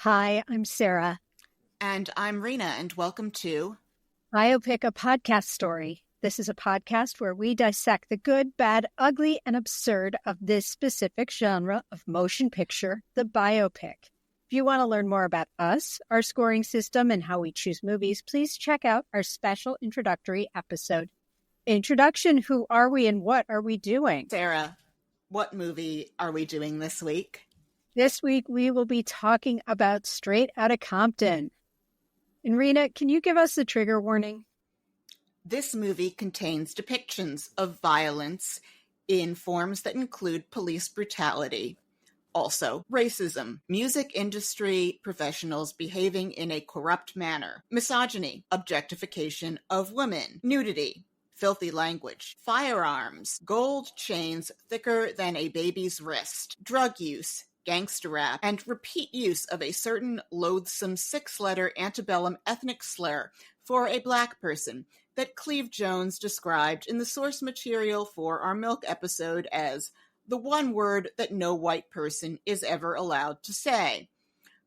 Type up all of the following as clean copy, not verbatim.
Hi, I'm Sara. And I'm Rena, and welcome to Biopic, a podcast story. This is a podcast where we dissect the good, bad, ugly, and absurd of this specific genre of motion picture, the biopic. If you want to learn more about us, our scoring system, and how we choose movies, please check out our special introductory episode. Introduction, who are we and what are we doing? Sara, what movie are we doing this week? This week, we will be talking about Straight Outta Compton. And Rena, can you give us the trigger warning? This movie contains depictions of violence in forms that include police brutality, also racism, music industry professionals behaving in a corrupt manner, misogyny, objectification of women, nudity, filthy language, firearms, gold chains thicker than a baby's wrist, drug use, gangster rap, and repeat use of a certain loathsome six-letter antebellum ethnic slur for a black person that Cleve Jones described in the source material for our Milk episode as the one word that no white person is ever allowed to say.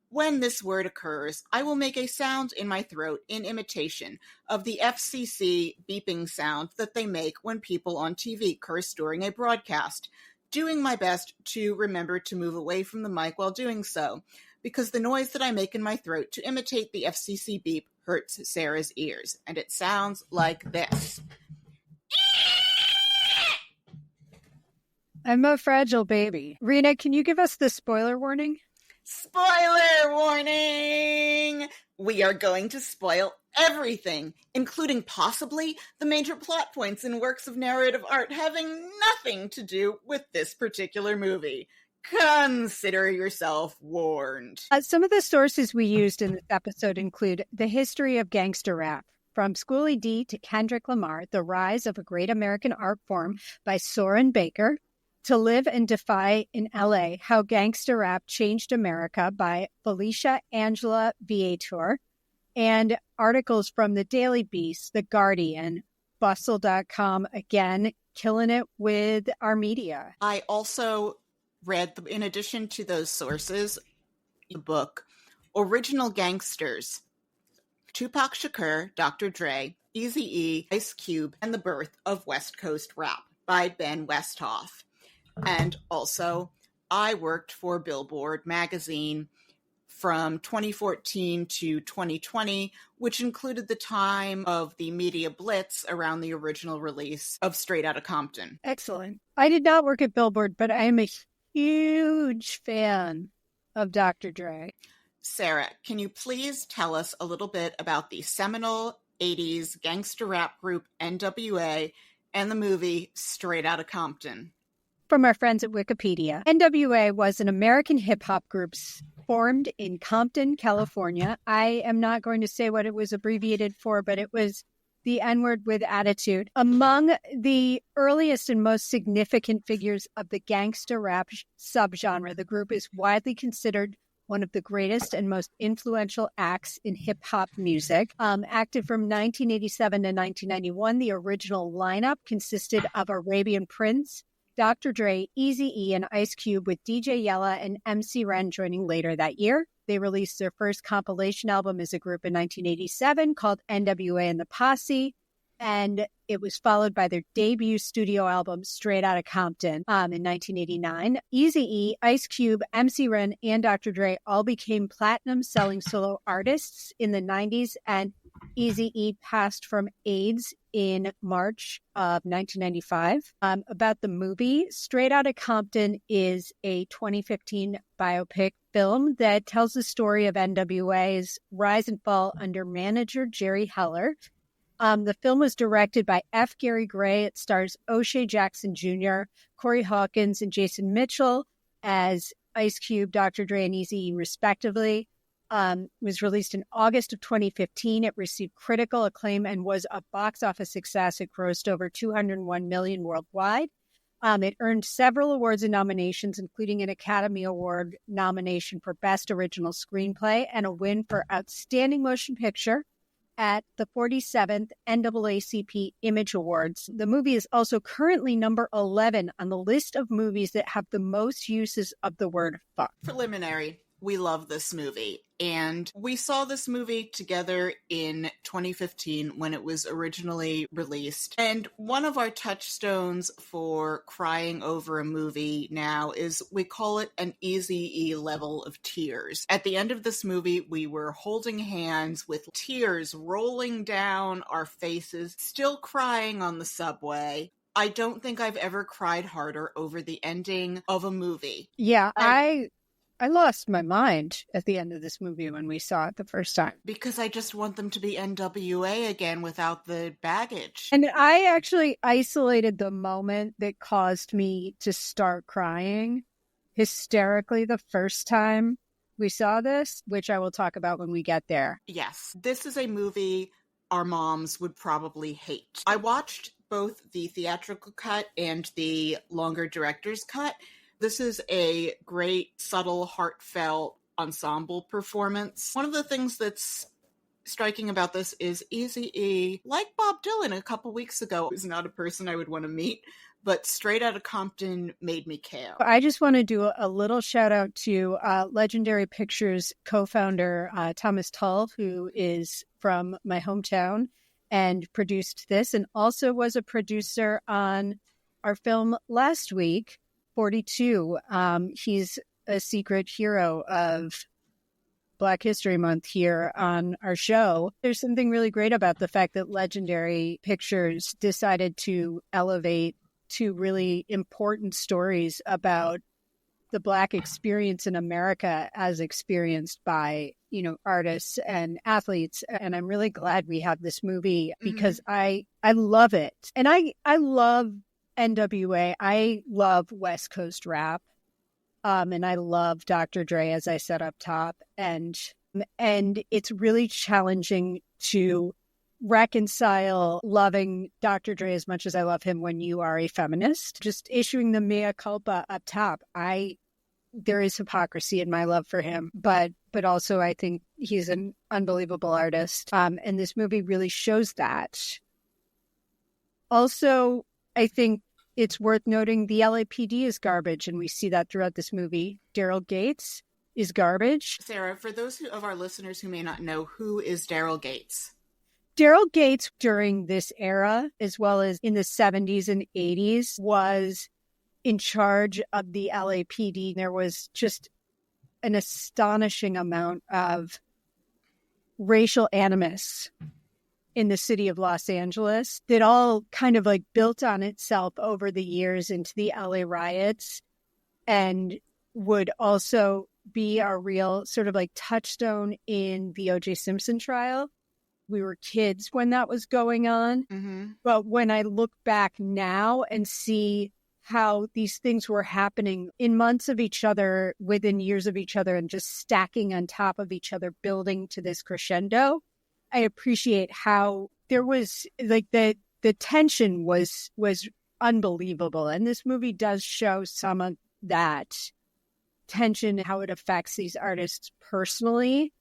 When this word occurs, I will make a sound in my throat in imitation of the FCC beeping sound that they make when people on TV curse during a broadcast, doing my best to remember to move away from the mic while doing so, because the noise that I make in my throat to imitate the FCC beep hurts Sarah's ears, and it sounds like this. I'm a fragile baby. Rena, can you give us the spoiler warning? Spoiler warning! We are going to spoil everything, including possibly the major plot points in works of narrative art having nothing to do with this particular movie. Consider yourself warned. Some of the sources we used in this episode include The History of Gangster Rap, From Schoolie D to Kendrick Lamar, The Rise of a Great American Art Form by Soren Baker, To Live and Defy in L.A., How Gangster Rap Changed America by Felicia Angela Viator, and articles from The Daily Beast, The Guardian, Bustle.com, again, killing it with our media. I also read, in addition to those sources, the book Original Gangsters, Tupac Shakur, Dr. Dre, Eazy-E, Ice Cube, and the Birth of West Coast Rap by Ben Westhoff. And also, I worked for Billboard magazine from 2014 to 2020, which included the time of the media blitz around the original release of Straight Outta Compton. Excellent. I did not work at Billboard, but I am a huge fan of Dr. Dre. Sara, can you please tell us a little bit about the seminal 80s gangster rap group NWA and the movie Straight Outta Compton? From our friends at Wikipedia, NWA was an American hip-hop group formed in Compton, California. I am not going to say what it was abbreviated for, but it was the N-word with attitude. Among the earliest and most significant figures of the gangster rap subgenre, the group is widely considered one of the greatest and most influential acts in hip-hop music. Active from 1987 to 1991, the original lineup consisted of Arabian Prince, Dr. Dre, Eazy-E, and Ice Cube, with DJ Yella and MC Ren joining later that year. They released their first compilation album as a group in 1987 called NWA and the Posse, and it was followed by their debut studio album, Straight Outta Compton, in 1989. Eazy-E, Ice Cube, MC Ren, and Dr. Dre all became platinum-selling solo artists in the 90s, and Eazy-E passed from AIDS in March of 1995. About the movie, Straight Outta Compton is a 2015 biopic film that tells the story of NWA's rise and fall under manager Jerry Heller. The film was directed by F. Gary Gray. It stars O'Shea Jackson Jr., Corey Hawkins, and Jason Mitchell as Ice Cube, Dr. Dre, and Eazy-E, respectively. It was released in August of 2015. It received critical acclaim and was a box office success. It grossed over $201 million worldwide. It earned several awards and nominations, including an Academy Award nomination for Best Original Screenplay and a win for Outstanding Motion Picture at the 47th NAACP Image Awards. The movie is also currently number 11 on the list of movies that have the most uses of the word fuck. Preliminary. we love this movie. And we saw this movie together in 2015 when it was originally released. And one of our touchstones for crying over a movie now is we call it an Eazy-E level of tears. At the end of this movie, we were holding hands with tears rolling down our faces, still crying on the subway. I don't think I've ever cried harder over the ending of a movie. Yeah, I lost my mind at the end of this movie when we saw it the first time. Because I just want them to be NWA again without the baggage. And I actually isolated the moment that caused me to start crying hysterically the first time we saw this, which I will talk about when we get there. Yes, this is a movie our moms would probably hate. I watched both the theatrical cut and the longer director's cut. This is a great, subtle, heartfelt ensemble performance. One of the things that's striking about this is Eazy-E, like Bob Dylan a couple weeks ago, is not a person I would want to meet, but straight out of Compton made me care. I just want to do a little shout out to Legendary Pictures co-founder Thomas Tull, who is from my hometown and produced this, and also was a producer on our film last week, 42. He's a secret hero of Black History Month here on our show. There's something really great about the fact that Legendary Pictures decided to elevate two really important stories about the Black experience in America as experienced by, artists and athletes. And I'm really glad we have this movie because I love it. And I love NWA. I love West Coast rap. And I love Dr. Dre, as I said up top. And it's really challenging to reconcile loving Dr. Dre as much as I love him when you are a feminist. Just issuing the mea culpa up top. There is hypocrisy in my love for him, but also I think he's an unbelievable artist. And this movie really shows that. Also, I think it's worth noting the LAPD is garbage, and we see that throughout this movie. Daryl Gates is garbage. Sarah, for those of our listeners who may not know, who is Daryl Gates? Daryl Gates, during this era, as well as in the 70s and 80s, was in charge of the LAPD. There was just an astonishing amount of racial animus in the city of Los Angeles that all kind of like built on itself over the years into the LA riots and would also be a real sort of like touchstone in the O.J. Simpson trial. We were kids when that was going on. But when I look back now and see how these things were happening in months of each other, within years of each other, and just stacking on top of each other, building to this crescendo, I appreciate how there was like the tension was unbelievable. And this movie does show some of that tension, how it affects these artists personally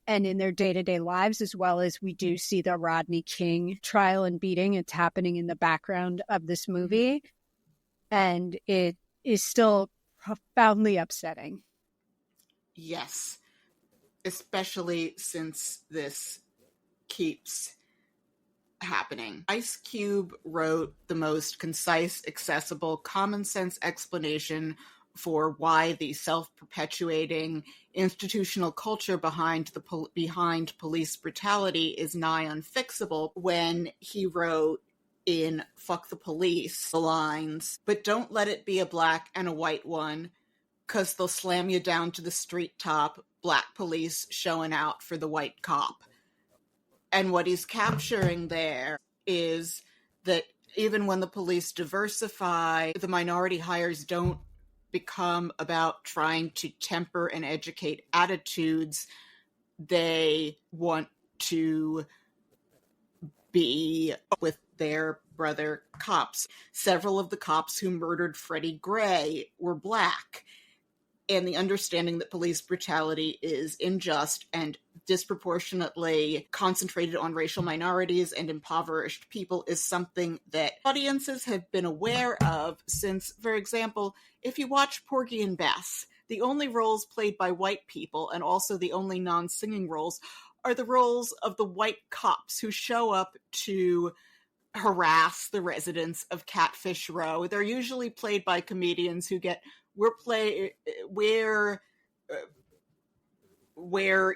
and in their day-to-day lives, as well as we do see the Rodney King trial and beating. It's happening in the background of this movie. And it is still profoundly upsetting. Yes. Especially since this keeps happening. Ice Cube wrote the most concise, accessible, common sense explanation for why the self-perpetuating institutional culture behind police brutality is nigh unfixable when he wrote in Fuck the Police the lines, "But don't let it be a black and a white one, 'cause they'll slam you down to the street top, black police showing out for the white cop." And what he's capturing there is that even when the police diversify, the minority hires don't become about trying to temper and educate attitudes. They want to be with their brother cops. Several of the cops who murdered Freddie Gray were black. And the understanding that police brutality is unjust and disproportionately concentrated on racial minorities and impoverished people is something that audiences have been aware of since, for example, if you watch Porgy and Bess, The only roles played by white people, and also the only non-singing roles, are the roles of the white cops who show up to harass the residents of Catfish Row. They're usually played by comedians who get, we're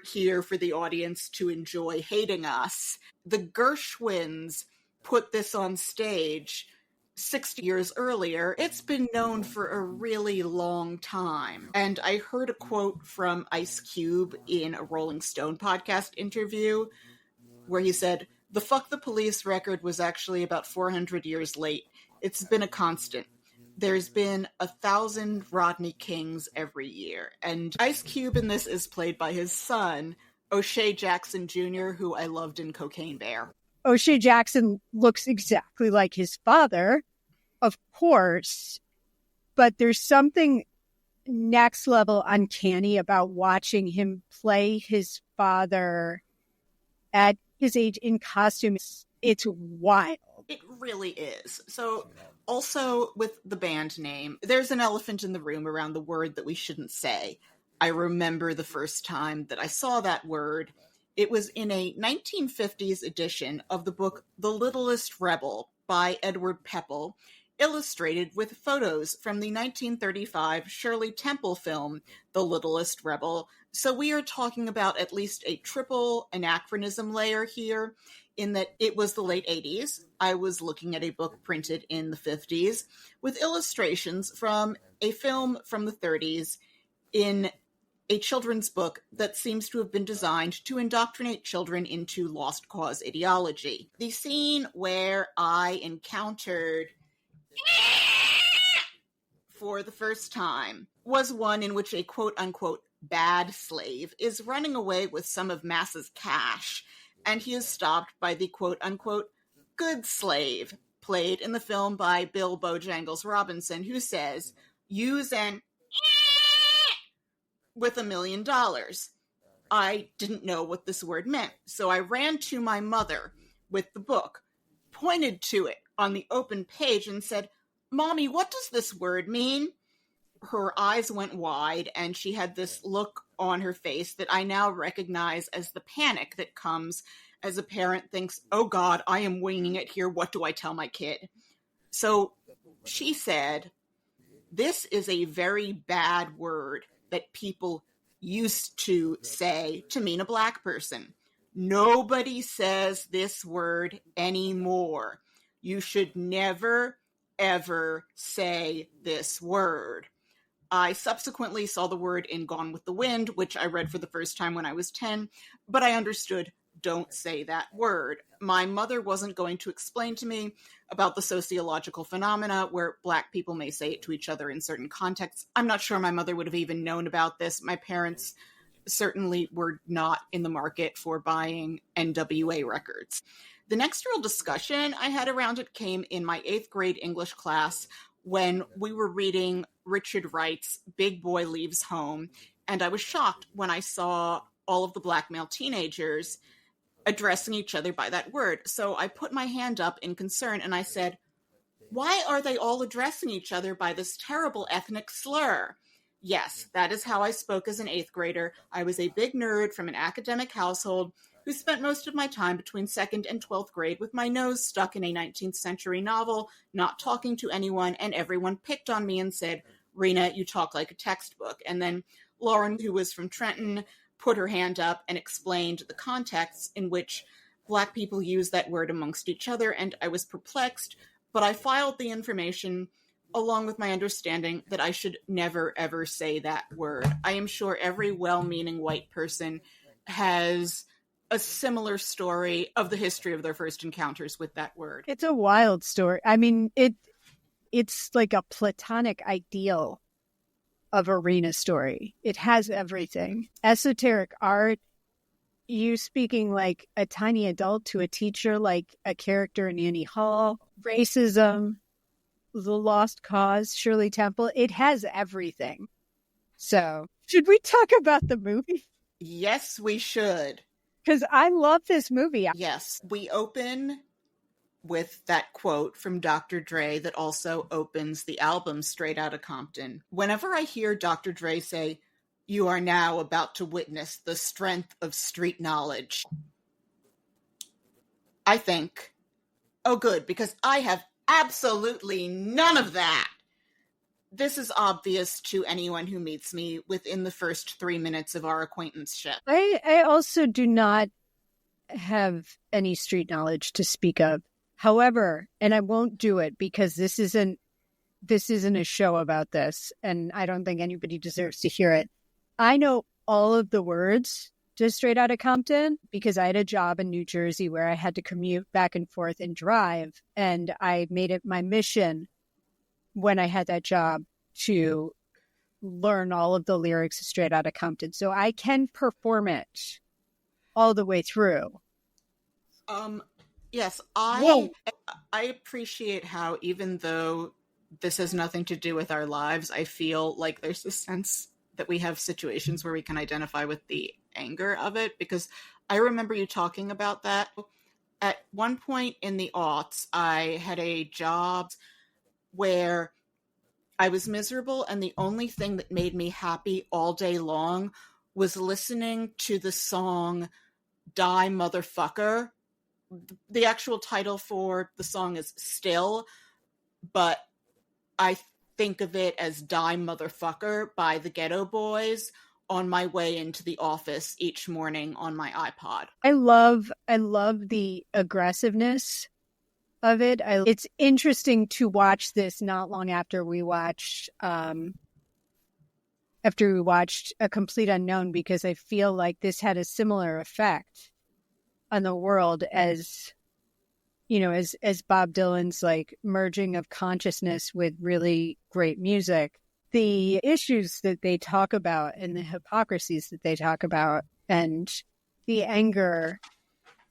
here for the audience to enjoy hating us. The Gershwins put this on stage 60 years earlier. It's been known for a really long time. And I heard a quote from Ice Cube in a Rolling Stone podcast interview where he said, "The Fuck the Police record was actually about 400 years late. It's been a constant. There's been 1,000 Rodney Kings every year." And Ice Cube in this is played by his son, O'Shea Jackson Jr., who I loved in Cocaine Bear. O'Shea Jackson looks exactly like his father, of course, but there's something next level uncanny about watching him play his father at his age in costume. It's wild. It really is. So also with the band name, there's an elephant in the room around the word that we shouldn't say. I remember the first time that I saw that word. It was in a 1950s edition of the book The Littlest Rebel by Edward Pepple, illustrated with photos from the 1935 Shirley Temple film, The Littlest Rebel. So we are talking about at least a triple anachronism layer here, in that it was the late 80s. I was looking at a book printed in the 50s with illustrations from a film from the 30s in a children's book that seems to have been designed to indoctrinate children into lost cause ideology. The scene where I encountered for the first time was one in which a quote-unquote bad slave is running away with some of Mass's cash, and he is stopped by the quote-unquote good slave, played in the film by Bill Bojangles Robinson, who says, "Use an with $1 million. I didn't know what this word meant, so I ran to my mother with the book, pointed to it on the open page and said, "Mommy, what does this word mean?" Her eyes went wide, and she had this look on her face that I now recognize as the panic that comes as a parent thinks, "Oh God, I am winging it here. What do I tell my kid?" So she said, "This is a very bad word that people used to say to mean a black person. Nobody says this word anymore. You should never, ever say this word." I subsequently saw the word in Gone with the Wind, which I read for the first time when I was 10, but I understood, don't say that word. My mother wasn't going to explain to me about the sociological phenomena where black people may say it to each other in certain contexts. I'm not sure my mother would have even known about this. My parents certainly were not in the market for buying NWA records. The next real discussion I had around it came in my 8th grade English class when we were reading Richard Wright's Big Boy Leaves Home, and I was shocked when I saw all of the black male teenagers addressing each other by that word. So I put my hand up in concern and I said, "Why are they all addressing each other by this terrible ethnic slur?" Yes, that is how I spoke as an 8th grader. I was a big nerd from an academic household who spent most of my time between 2nd and 12th grade with my nose stuck in a 19th century novel, not talking to anyone, and everyone picked on me and said, "Rena, you talk like a textbook." And then Lauren, who was from Trenton, put her hand up and explained the contexts in which black people use that word amongst each other, and I was perplexed, but I filed the information along with my understanding that I should never, ever say that word. I am sure every well-meaning white person has a similar story of the history of their first encounters with that word. It's a wild story. I mean, it's like a platonic ideal of arena story. It has everything. Esoteric art, you speaking like a tiny adult to a teacher, like a character in Annie Hall, racism, The Lost Cause, Shirley Temple. It has everything. So, should we talk about the movie? Yes, we should. Because I love this movie. Yes, we open with that quote from Dr. Dre that also opens the album Straight Outta Compton. Whenever I hear Dr. Dre say, "You are now about to witness the strength of street knowledge," I think, oh good, because I have absolutely none of that. This is obvious to anyone who meets me within the first 3 minutes of our acquaintanceship. I also do not have any street knowledge to speak of. However, and I won't do it because this isn't a show about this, and I don't think anybody deserves to hear it. I know all of the words to Straight Outta Compton because I had a job in New Jersey where I had to commute back and forth and drive, and I made it my mission when I had that job to learn all of the lyrics of Straight Outta Compton. So I can perform it all the way through. Yes, I appreciate how, even though this has nothing to do with our lives, I feel like there's a sense that we have situations where we can identify with the anger of it, because I remember you talking about that. At one point in the aughts, I had a job where I was miserable, and the only thing that made me happy all day long was listening to the song Die Motherfucker. The actual title for the song is Still, but I think of it as Die Motherfucker by the Ghetto Boys on my way into the office each morning on my iPod. I love the aggressiveness of it. It's interesting to watch this not long after we watched A Complete Unknown, because I feel like this had a similar effect on the world as, you know, as Bob Dylan's like merging of consciousness with really great music. The issues that they talk about and the hypocrisies that they talk about and the anger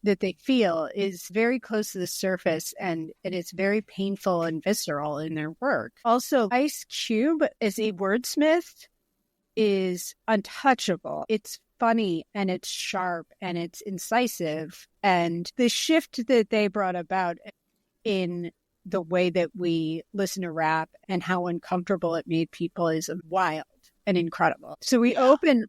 that they feel is very close to the surface, and it's very painful and visceral in their work. Also, Ice Cube as a wordsmith is untouchable. It's funny and it's sharp and it's incisive. And the shift that they brought about in the way that we listen to rap and how uncomfortable it made people is wild and incredible. So we open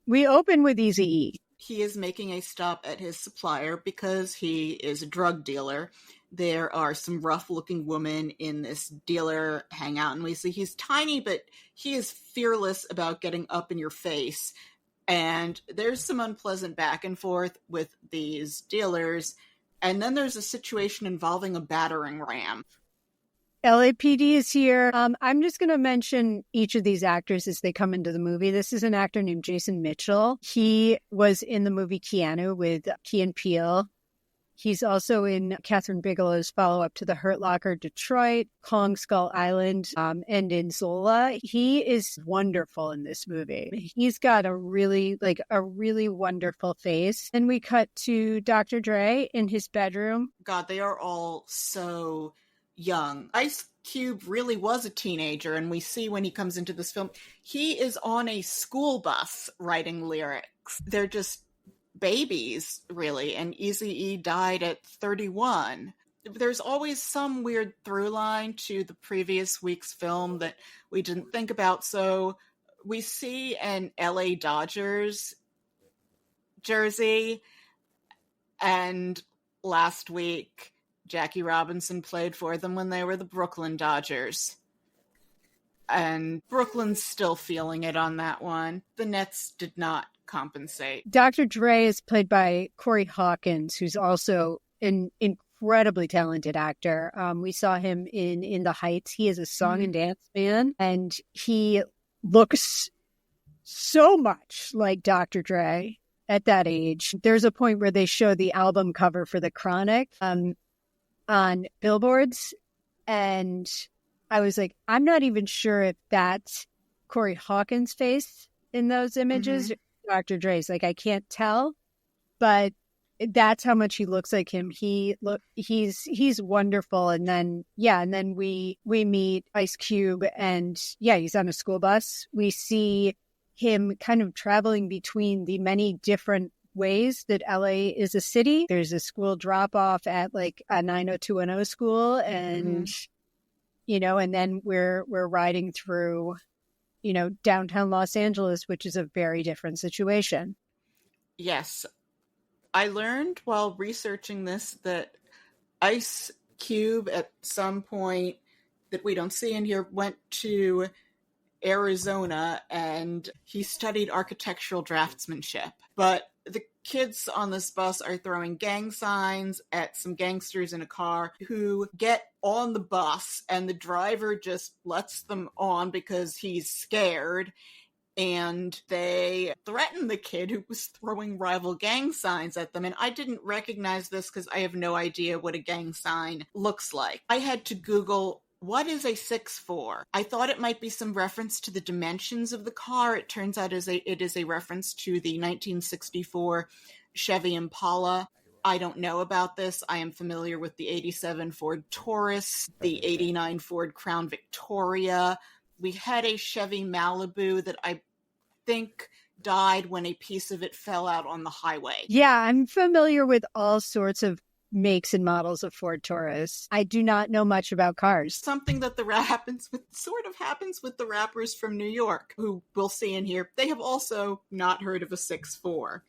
with Eazy-E. He is making a stop at his supplier because he is a drug dealer. There are some rough-looking women in this dealer hangout, and we see he's tiny, but he is fearless about getting up in your face. And there's some unpleasant back and forth with these dealers. And then there's a situation involving a battering ram. LAPD is here. I'm just going to mention each of these actors as they come into the movie. This is an actor named Jason Mitchell. He was in the movie Keanu with Key and Peele. He's also in Catherine Bigelow's follow-up to The Hurt Locker, Detroit, Kong Skull Island, and in Zola. He is wonderful in this movie. He's got a really wonderful face. And we cut to Dr. Dre in his bedroom. God, they are all so young. Ice Cube really was a teenager, and we see when he comes into this film, he is on a school bus writing lyrics. They're just babies, really, and Eazy-E died at 31. There's always some weird through line to the previous week's film that we didn't think about. So we see an LA Dodgers jersey, and last week Jackie Robinson played for them when they were the Brooklyn Dodgers. And Brooklyn's still feeling it on that one. The Nets did not compensate. Dr. Dre is played by Corey Hawkins, who's also an incredibly talented actor. We saw him in The Heights. He is a song and dance man, and he looks so much like Dr. Dre at that age. There's a point where they show the album cover for The Chronic on billboards, and I was like, I'm not even sure if that's Corey Hawkins' face in those images. Dr. Dre's, like, I can't tell, but that's how much he looks like him. He's wonderful. And then we meet Ice Cube, and he's on a school bus. We see him kind of traveling between the many different ways that LA is a city. There's a school drop off at like a 90210 school, and and then we're riding through, downtown Los Angeles, which is a very different situation. Yes. I learned while researching this that Ice Cube at some point that we don't see in here went to Arizona and he studied architectural draftsmanship. But the kids on this bus are throwing gang signs at some gangsters in a car who get on the bus, and the driver just lets them on because he's scared. And they threaten the kid who was throwing rival gang signs at them. And I didn't recognize this because I have no idea what a gang sign looks like. I had to Google, what is a 6'4"? I thought it might be some reference to the dimensions of the car. It turns out it is a reference to the 1964 Chevy Impala. I don't know about this. I am familiar with the 87 Ford Taurus, the 89 Ford Crown Victoria. We had a Chevy Malibu that I think died when a piece of it fell out on the highway. Yeah, I'm familiar with all sorts of makes and models of Ford Taurus. I do not know much about cars. Something that happens with the rappers from New York, who we'll see in here. They have also not heard of a 6'4".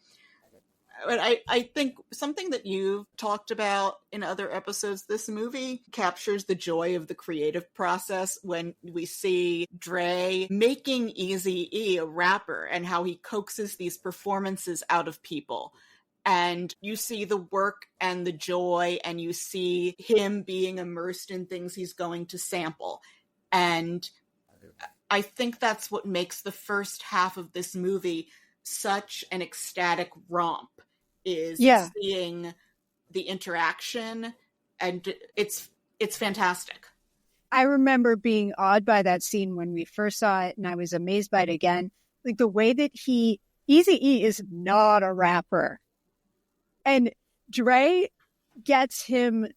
But I think something that you've talked about in other episodes, this movie captures the joy of the creative process when we see Dre making Eazy-E a rapper and how he coaxes these performances out of people. And you see the work and the joy, and you see him being immersed in things he's going to sample. And I think that's what makes the first half of this movie such an ecstatic romp, is seeing the interaction, and it's fantastic. I remember being awed by that scene when we first saw it, and I was amazed by it again. Like the way that Eazy-E is not a rapper. And Dre gets him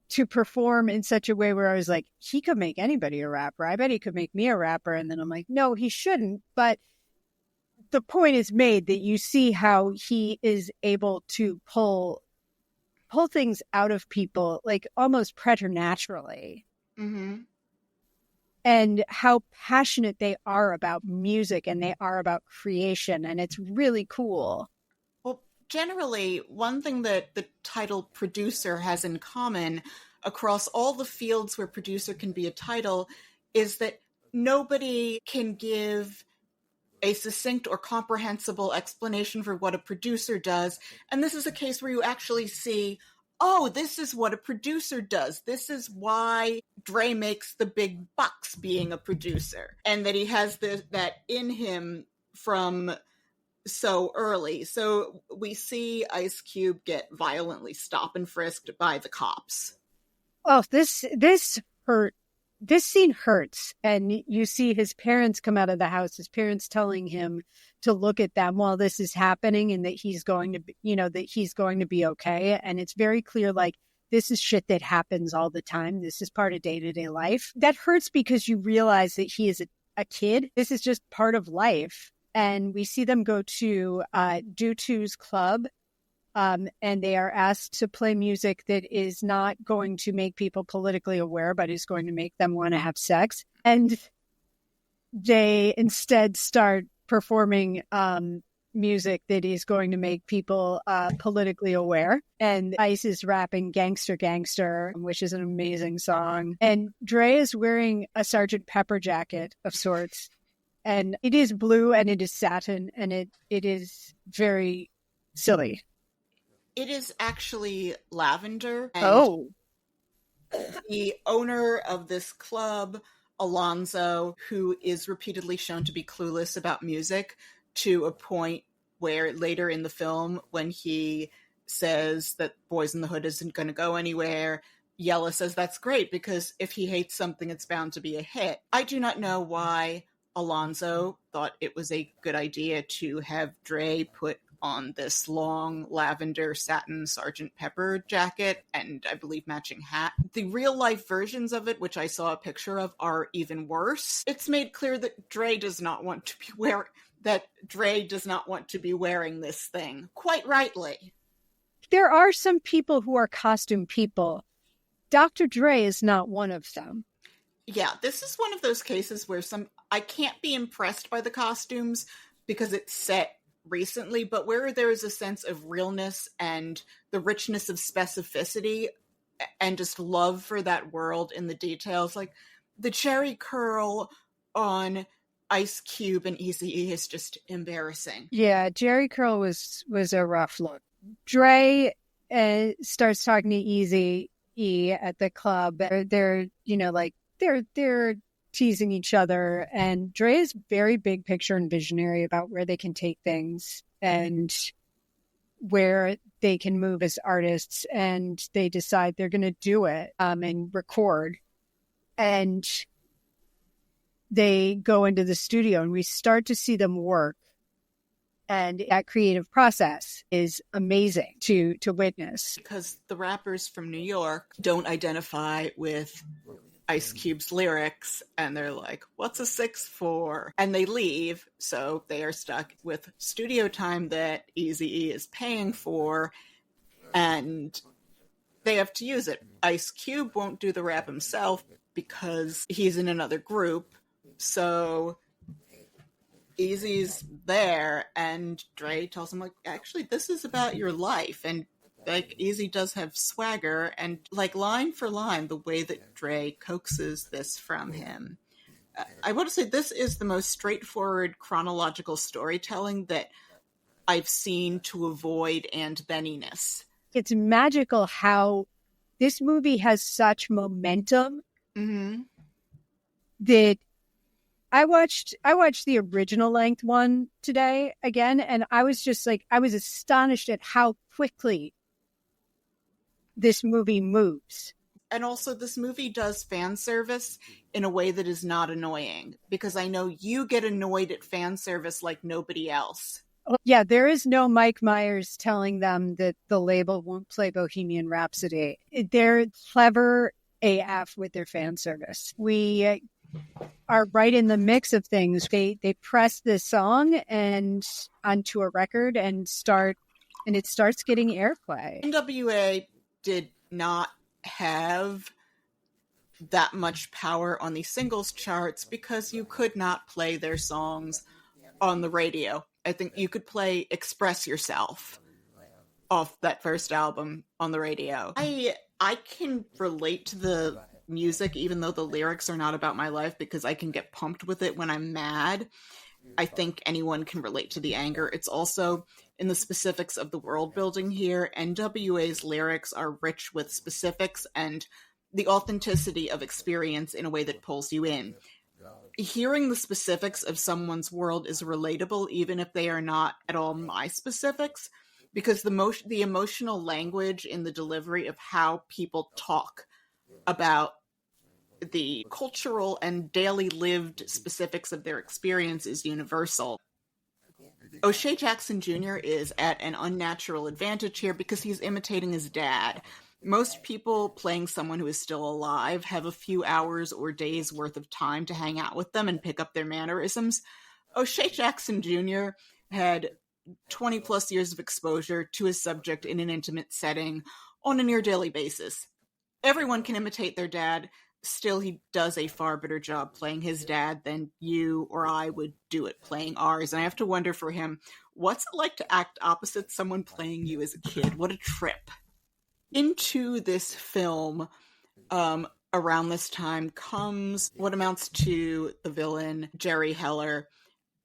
to perform in such a way where I was like, he could make anybody a rapper. I bet he could make me a rapper. And then I'm like, no, he shouldn't. But the point is made that you see how he is able to pull things out of people, like almost preternaturally. Mm-hmm. And how passionate they are about music and they are about creation. And it's really cool. Well, generally, one thing that the title producer has in common across all the fields where producer can be a title is that nobody can give a succinct or comprehensible explanation for what a producer does. And this is a case where you actually see, oh, this is what a producer does. This is why Dre makes the big bucks being a producer. And that he has that in him from so early. So we see Ice Cube get violently stop and frisked by the cops. Oh, this hurt. This scene hurts, and you see his parents come out of the house, his parents telling him to look at them while this is happening, and that he's going to be, that he's going to be okay. And it's very clear, like, this is shit that happens all the time. This is part of day-to-day life. That hurts because you realize that he is a kid. This is just part of life. And we see them go to Dutu's club. And they are asked to play music that is not going to make people politically aware, but is going to make them want to have sex. And they instead start performing music that is going to make people politically aware. And Ice is rapping Gangster Gangster, which is an amazing song. And Dre is wearing a Sgt. Pepper jacket of sorts. And it is blue and it is satin, and it is very silly. It is actually lavender. And the owner of this club, Alonzo, who is repeatedly shown to be clueless about music, to a point where later in the film, when he says that Boys in the Hood isn't going to go anywhere, Yella says that's great, because if he hates something, it's bound to be a hit. I do not know why Alonzo thought it was a good idea to have Dre put on this long lavender satin Sgt. Pepper jacket and I believe matching hat. The real life versions of it, which I saw a picture of, are even worse. It's made clear that Dre does not want to be that Dre does not want to be wearing this thing, quite rightly. There are some people who are costume people. Dr. Dre is not one of them. Yeah, this is one of those cases where I can't be impressed by the costumes because it's set recently, but where there is a sense of realness and the richness of specificity and just love for that world in the details, like the cherry curl on Ice Cube and Eazy-E is just embarrassing. Yeah, Jerry Curl was a rough look. Dre starts talking to Eazy-E at the club. They're teasing each other, and Dre is very big picture and visionary about where they can take things and where they can move as artists, and they decide they're going to do it and record. And they go into the studio, and we start to see them work. And that creative process is amazing to witness. Because the rappers from New York don't identify with Ice Cube's lyrics, and they're like, what's a 6-4? And they leave, so they are stuck with studio time that Eazy-E is paying for, and they have to use it. Ice Cube won't do the rap himself because he's in another group, so Eazy's there, and Dre tells him, like, actually, this is about your life, and like, Eazy does have swagger, and like, line for line, the way that Dre coaxes this from him. I want to say this is the most straightforward chronological storytelling that I've seen to avoid and-then-i-ness. It's magical how this movie has such momentum that I watched the original length one today again, and I was just like, I was astonished at how quickly this movie moves. And also, this movie does fan service in a way that is not annoying, because I know you get annoyed at fan service like nobody else. Yeah, there is no Mike Myers telling them that the label won't play Bohemian Rhapsody. They're clever AF with their fan service. We are right in the mix of things. They press this song and onto a record and it starts getting airplay. NWA did not have that much power on the singles charts because you could not play their songs on the radio. I think you could play Express Yourself off that first album on the radio. I can relate to the music even though the lyrics are not about my life, because I can get pumped with it when I'm mad. I think anyone can relate to the anger. It's also in the specifics of the world building here. NWA's lyrics are rich with specifics and the authenticity of experience in a way that pulls you in. Hearing the specifics of someone's world is relatable, even if they are not at all my specifics, because the emotional language in the delivery of how people talk about the cultural and daily lived specifics of their experience is universal. O'Shea Jackson Jr. is at an unnatural advantage here because he's imitating his dad. Most people playing someone who is still alive have a few hours or days worth of time to hang out with them and pick up their mannerisms. O'Shea Jackson Jr. had 20 plus years of exposure to his subject in an intimate setting on a near daily basis. Everyone can imitate their dad. Still, he does a far better job playing his dad than you or I would do at playing ours. And I have to wonder for him, what's it like to act opposite someone playing you as a kid? What a trip. Into this film, around this time, comes what amounts to the villain, Jerry Heller.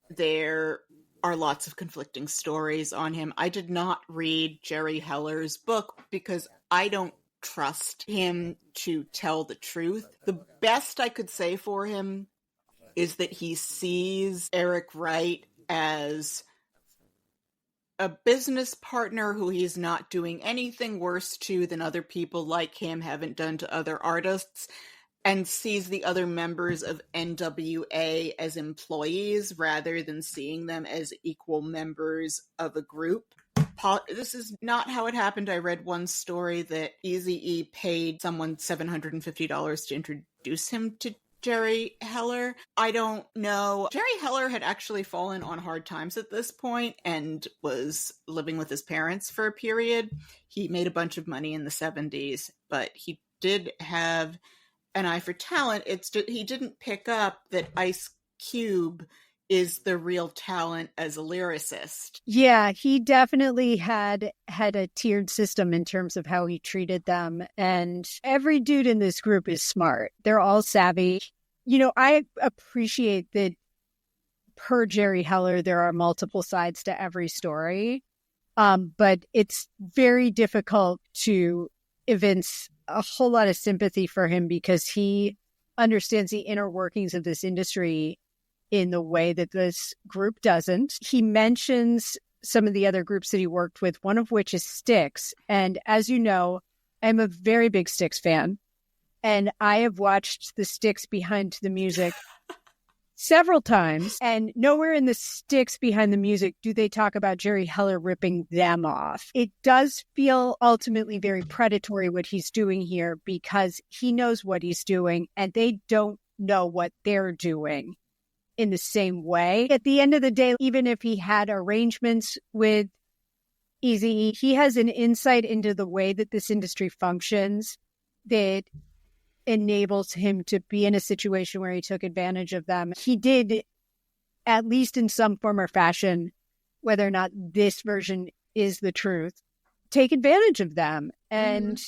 There are lots of conflicting stories on him. I did not read Jerry Heller's book because I don't trust him to tell the truth. The best I could say for him is that he sees Eric Wright as a business partner who he's not doing anything worse to than other people like him haven't done to other artists, and sees the other members of NWA as employees rather than seeing them as equal members of a group. This is not how it happened. I read one story that Eazy-E paid someone $750 to introduce him to Jerry Heller, I don't know. Jerry Heller had actually fallen on hard times at this point and was living with his parents for a period. He made a bunch of money in the 70s, but he did have an eye for talent. It's just, he didn't pick up that Ice Cube is the real talent as a lyricist. Yeah, he definitely had a tiered system in terms of how he treated them. And every dude in this group is smart. They're all savvy. You know, I appreciate that per Jerry Heller, there are multiple sides to every story. But it's very difficult to evince a whole lot of sympathy for him because he understands the inner workings of this industry in the way that this group doesn't. He mentions some of the other groups that he worked with, one of which is Styx. And as you know, I'm a very big Styx fan. And I have watched the Styx Behind the Music several times. And nowhere in the Styx Behind the Music do they talk about Jerry Heller ripping them off. It does feel ultimately very predatory what he's doing here because he knows what he's doing and they don't know what they're doing in the same way. At the end of the day, even if he had arrangements with Eazy-E, he has an insight into the way that this industry functions that enables him to be in a situation where he took advantage of them. He did, at least in some form or fashion, whether or not this version is the truth, take advantage of them and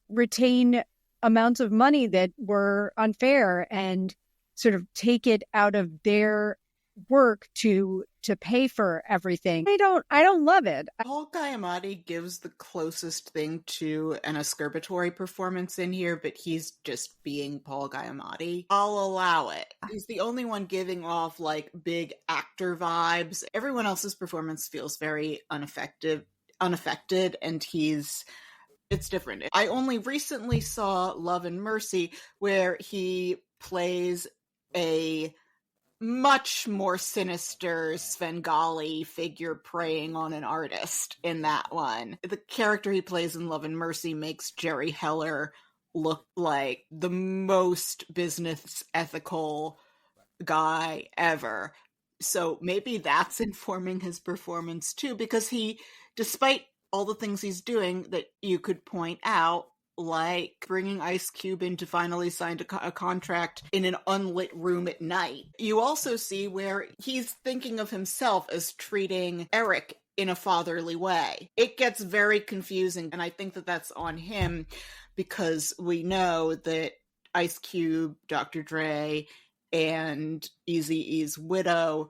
retain amounts of money that were unfair and sort of take it out of their work to pay for everything. I don't love it. Paul Giamatti gives the closest thing to an ascorbatory performance in here, but he's just being Paul Giamatti. I'll allow it. He's the only one giving off like big actor vibes. Everyone else's performance feels very unaffected, and it's different. I only recently saw Love and Mercy, where he plays a much more sinister Svengali figure preying on an artist in that one. The character he plays in Love and Mercy makes Jerry Heller look like the most business ethical guy ever. So maybe that's informing his performance too, because he, despite all the things he's doing that you could point out, like bringing Ice Cube in to finally sign a contract in an unlit room at night. You also see where he's thinking of himself as treating Eric in a fatherly way. It gets very confusing, and I think that that's on him because we know that Ice Cube, Dr. Dre, and Eazy-E's widow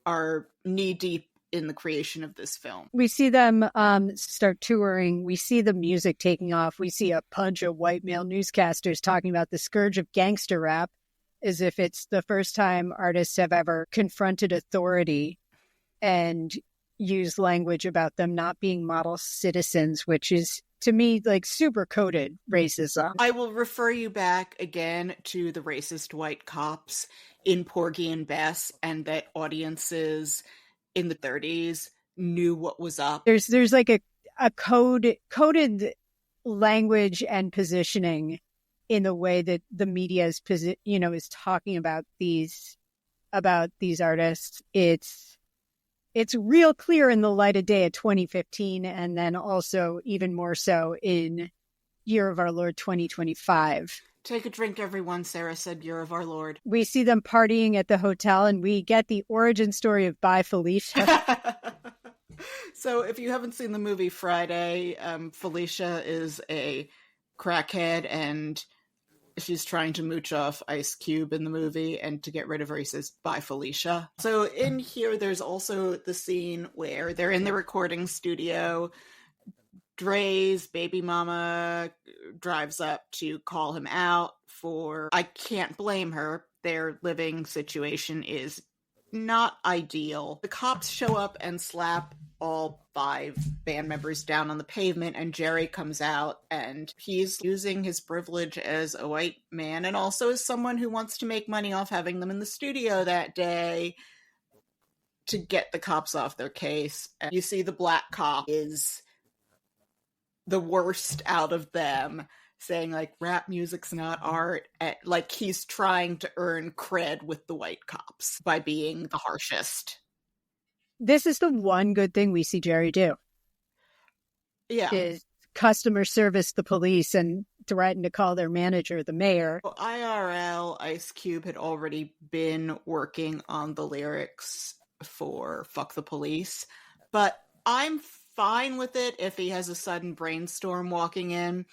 are knee-deep in the creation of this film. We see them start touring. We see the music taking off. We see a bunch of white male newscasters talking about the scourge of gangster rap as if it's the first time artists have ever confronted authority and used language about them not being model citizens, which is, to me, like super coded racism. I will refer you back again to the racist white cops in Porgy and Bess, and that audiences in the 30s knew what was up. There's like a coded language and positioning in the way that the media is talking about these artists. It's real clear in the light of day of 2015, and then also even more so in Year of Our Lord 2025. Take a drink, everyone, Sarah said, Year of Our Lord. We see them partying at the hotel, and we get the origin story of Bye Felicia. So if you haven't seen the movie Friday, Felicia is a crackhead, and she's trying to mooch off Ice Cube in the movie, and to get rid of her, he says, Bye Felicia. So in here, there's also the scene where they're in the recording studio. Dre's baby mama drives up to call him out for, I can't blame her, their living situation is not ideal. The cops show up and slap all 5 band members down on the pavement, and Jerry comes out, and he's using his privilege as a white man and also as someone who wants to make money off having them in the studio that day to get the cops off their case. And you see the black cop is the worst out of them, saying like rap music's not art, like he's trying to earn cred with the white cops by being the harshest. This is the one good thing we see Jerry do. Yeah. Is customer service the police and threaten to call their manager, the mayor. Well, IRL, Ice Cube had already been working on the lyrics for Fuck the Police, but I'm fine with it if he has a sudden brainstorm walking in.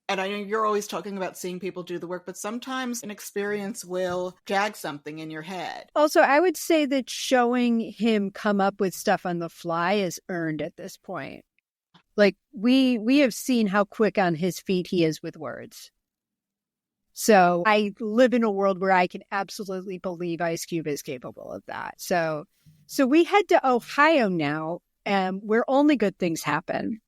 And I know you're always talking about seeing people do the work, but sometimes an experience will jag something in your head. Also, I would say that showing him come up with stuff on the fly is earned at this point. Like, we have seen how quick on his feet he is with words. So I live in a world where I can absolutely believe Ice Cube is capable of that. So we head to Ohio now, where only good things happen.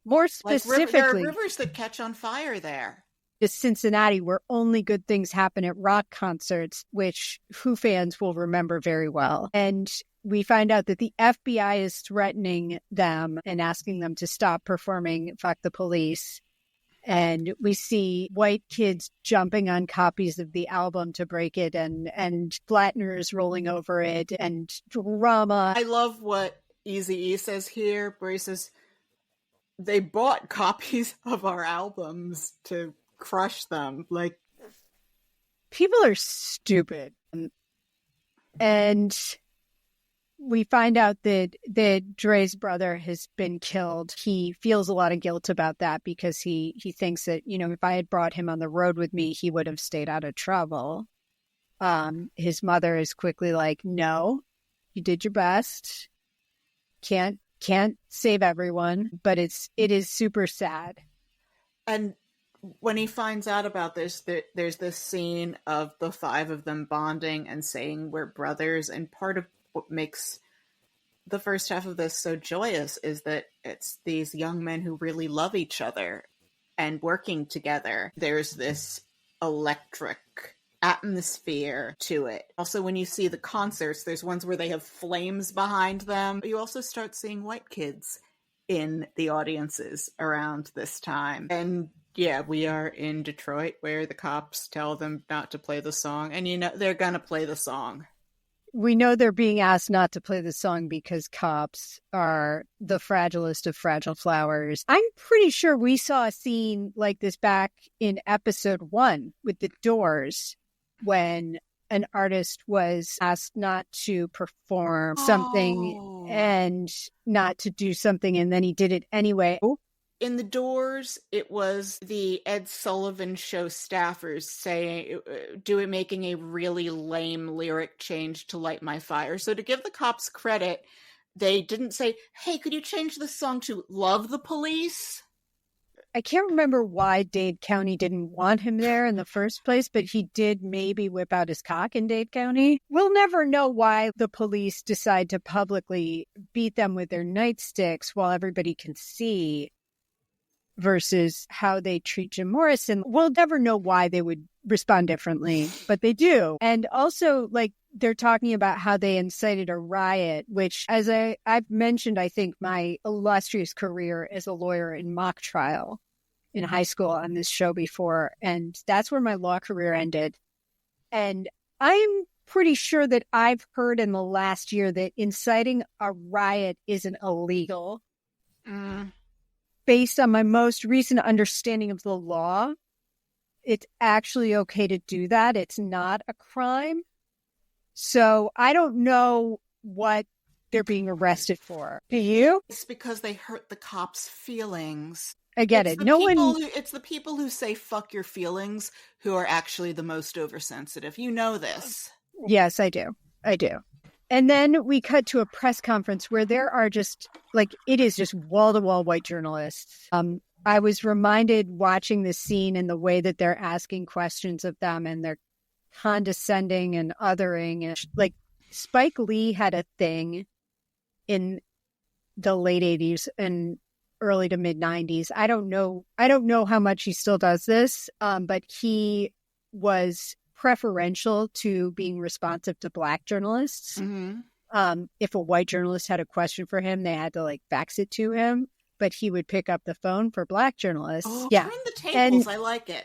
More specifically, there are rivers that catch on fire there. To Cincinnati, where only good things happen at rock concerts, which Who fans will remember very well. And we find out that the FBI is threatening them and asking them to stop performing Fuck the Police. And we see white kids jumping on copies of the album to break it, and flatteners rolling over it, and drama. I love what Eazy-E says here, where he says, they bought copies of our albums to crush them. Like, people are stupid. And we find out that Dre's brother has been killed. He feels a lot of guilt about that because he thinks that, if I had brought him on the road with me, he would have stayed out of trouble. His mother is quickly like, no, you did your best. Can't save everyone, but it is super sad. And when he finds out about this, there's this scene of the five of them bonding and saying we're brothers. And part of what makes the first half of this so joyous is that it's these young men who really love each other and working together. There's this electric atmosphere to it. Also, when you see the concerts, there's ones where they have flames behind them. You also start seeing white kids in the audiences around this time. And yeah, we are in Detroit, where the cops tell them not to play the song, and they're gonna play the song. We know they're being asked not to play the song because cops are the fragilest of fragile flowers. I'm pretty sure we saw a scene like this back in episode 1 with the Doors, when an artist was asked not to perform something and not to do something, and then he did it anyway. In the Doors, it was the Ed Sullivan Show staffers making a really lame lyric change to Light My Fire. So to give the cops credit, they didn't say, hey, could you change the song to Love the Police? I can't remember why Dade County didn't want him there in the first place, but he did maybe whip out his cock in Dade County. We'll never know why the police decide to publicly beat them with their nightsticks while everybody can see, versus how they treat Jim Morrison. We'll never know why they would respond differently, but they do. And also, like, they're talking about how they incited a riot, which, as I've mentioned, I think my illustrious career as a lawyer in mock trial in high school on this show before, and that's where my law career ended. And I'm pretty sure that I've heard in the last year that inciting a riot isn't illegal. Based on my most recent understanding of the law, it's actually okay to do that. It's not a crime. So I don't know what they're being arrested for. Do you? It's because they hurt the cops' feelings. I get it. It's the people who say fuck your feelings who are actually the most oversensitive. You know this. Yes, I do. And then we cut to a press conference where there are just, like, it is just wall-to-wall white journalists. I was reminded watching this scene in the way that they're asking questions of them, and they're condescending and othering. And, like, Spike Lee had a thing in the late 80s and early to mid 90s. I don't know how much he still does this, but he was preferential to being responsive to Black journalists. Mm-hmm. If a white journalist had a question for him, they had to, like, fax it to him. but he would pick up the phone for Black journalists. Oh, yeah. turn the tables. I like it.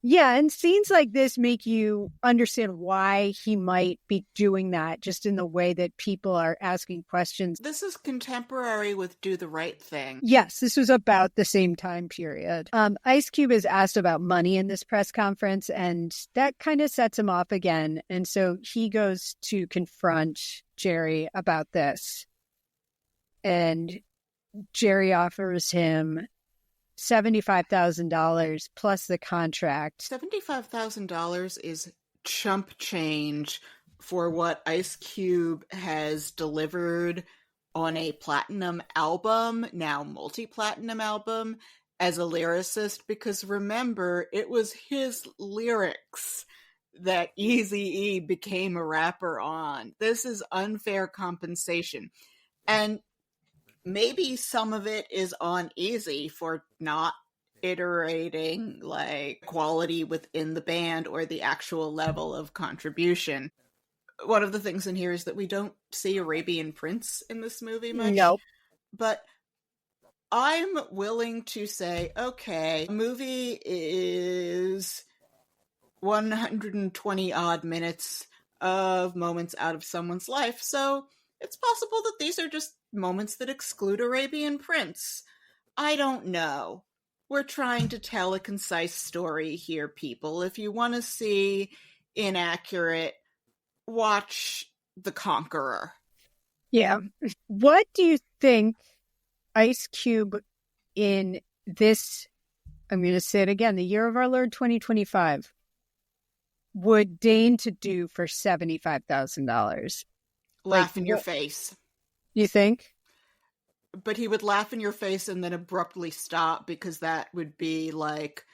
Yeah, and scenes like this make you understand why he might be doing that, just in the way that people are asking questions. This is contemporary with Do the Right Thing. Yes, this was about the same time period. Ice Cube is asked about money in this press conference, and that kind of sets him off again. And so he goes to confront Jerry about this. And Jerry offers him $75,000 plus the contract. $75,000 is chump change for what Ice Cube has delivered on a platinum album, now multi-platinum album, as a lyricist, because remember, it was his lyrics that Eazy-E became a rapper on. This is unfair compensation. And maybe some of it is on Eazy for not iterating like quality within the band or the actual level of contribution. One of the things in here is that we don't see Arabian Prince in this movie much. Nope. But I'm willing to say, okay, the movie is 120 odd minutes of moments out of someone's life, so it's possible that these are just moments that exclude Arabian Prince. I don't know. We're trying to tell a concise story here, people. If you want to see inaccurate, watch The Conqueror. Yeah. What do you think Ice Cube in this, I'm going to say it again, the year of our Lord 2025, would deign to do for $75,000? Laugh in your face. You think? But he would laugh in your face and then abruptly stop, because that would be like,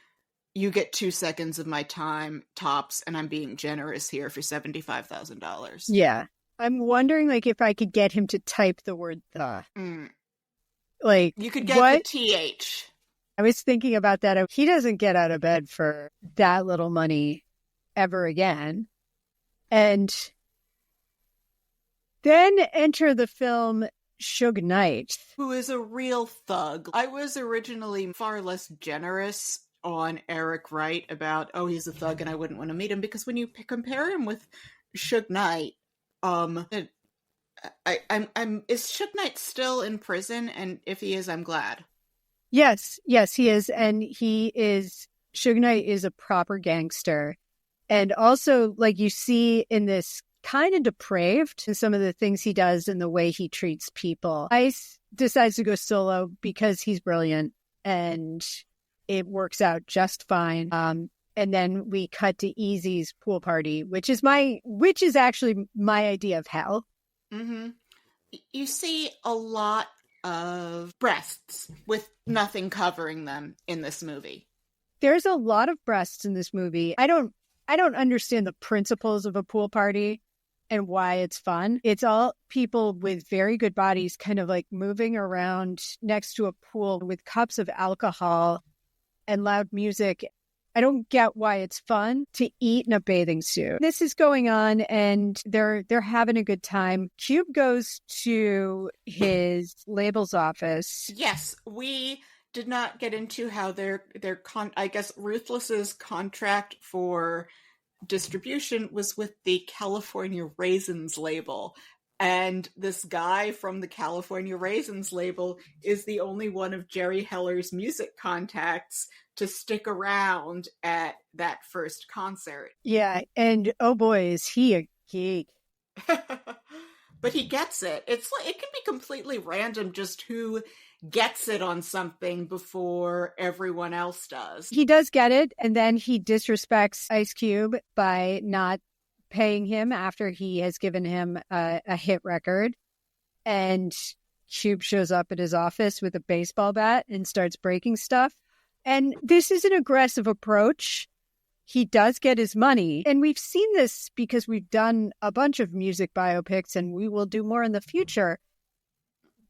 you get 2 seconds of my time, tops, and I'm being generous here for $75,000. Yeah. I'm wondering, like, if I could get him to type the word "the." Like, you could get the TH. I was thinking about that. He doesn't get out of bed for that little money ever again. And then enter the film Suge Knight, who is a real thug. I was originally far less generous on Eric Wright about, oh, he's a thug and I wouldn't want to meet him, because when you compare him with Suge Knight, is Suge Knight still in prison? And if he is, I'm glad. Yes, he is. And Suge Knight is a proper gangster. And also, like, you see in this kind of depraved in some of the things he does and the way he treats people. Ice decides to go solo because he's brilliant, and it works out just fine. And then we cut to Eazy's pool party, which is actually my idea of hell. Mm-hmm. You see a lot of breasts with nothing covering them in this movie. There's a lot of breasts in this movie. I don't understand the principles of a pool party and why it's fun. It's all people with very good bodies kind of like moving around next to a pool with cups of alcohol and loud music. I don't get why it's fun to eat in a bathing suit. This is going on and they're having a good time. Cube goes to his label's office. Yes, we did not get into how I guess Ruthless's contract for distribution was with the California Raisins label, and this guy from the California Raisins label is the only one of Jerry Heller's music contacts to stick around at that first concert. Yeah, and oh boy, is he a geek. But he gets it. It's like, it can be completely random just who gets it on something before everyone else does. He does get it, and then he disrespects Ice Cube by not paying him after he has given him a hit record. And Cube shows up at his office with a baseball bat and starts breaking stuff. And this is an aggressive approach. He does get his money. And we've seen this because we've done a bunch of music biopics, and we will do more in the future.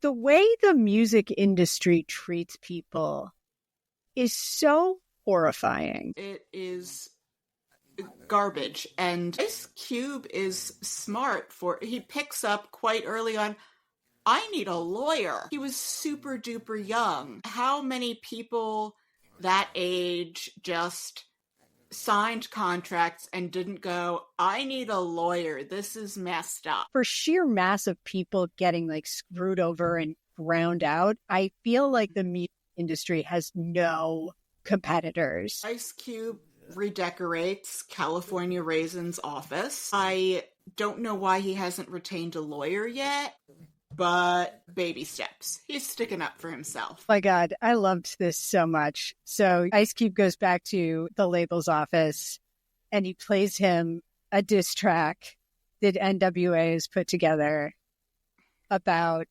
The way the music industry treats people is so horrifying. It is garbage. And Ice Cube is smart he picks up quite early on, I need a lawyer. He was super duper young. How many people that age just signed contracts and didn't go, I need a lawyer. This is messed up. For sheer mass of people getting like screwed over and ground out, I feel like the music industry has no competitors. Ice Cube redecorates California Raisin's office. I don't know why he hasn't retained a lawyer yet, but baby steps. He's sticking up for himself. My God, I loved this so much. So Ice Cube goes back to the label's office and he plays him a diss track that NWA has put together about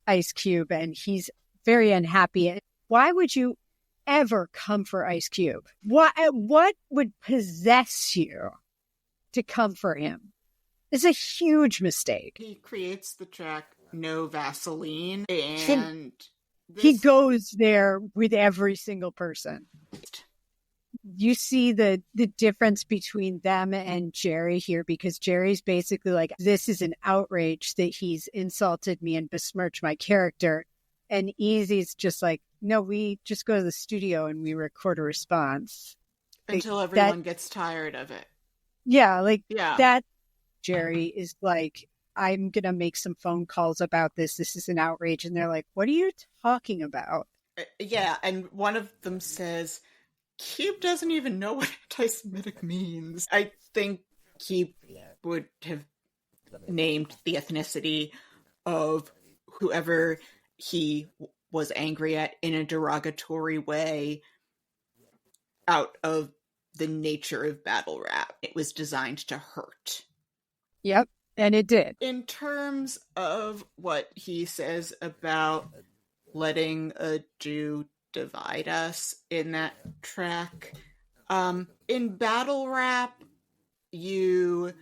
Ice Cube, and he's very unhappy. Why would you ever come for Ice Cube? What would possess you to come for him? It's a huge mistake. He creates the track No Vaseline, and he goes there with every single person. You see the difference between them and Jerry here, because Jerry's basically like, this is an outrage that he's insulted me and besmirched my character. And Eazy's just like, no, we just go to the studio and we record a response. Until everyone gets tired of it. Yeah, that Jerry is like, I'm going to make some phone calls about this. This is an outrage. And they're like, what are you talking about? Yeah, and one of them says, Cube doesn't even know what anti-Semitic means. I think Cube would have named the ethnicity of whoever he was angry at in a derogatory way out of the nature of battle rap. It was designed to hurt. Yep, and it did. In terms of what he says about letting a Jew divide us in that track, in battle rap, you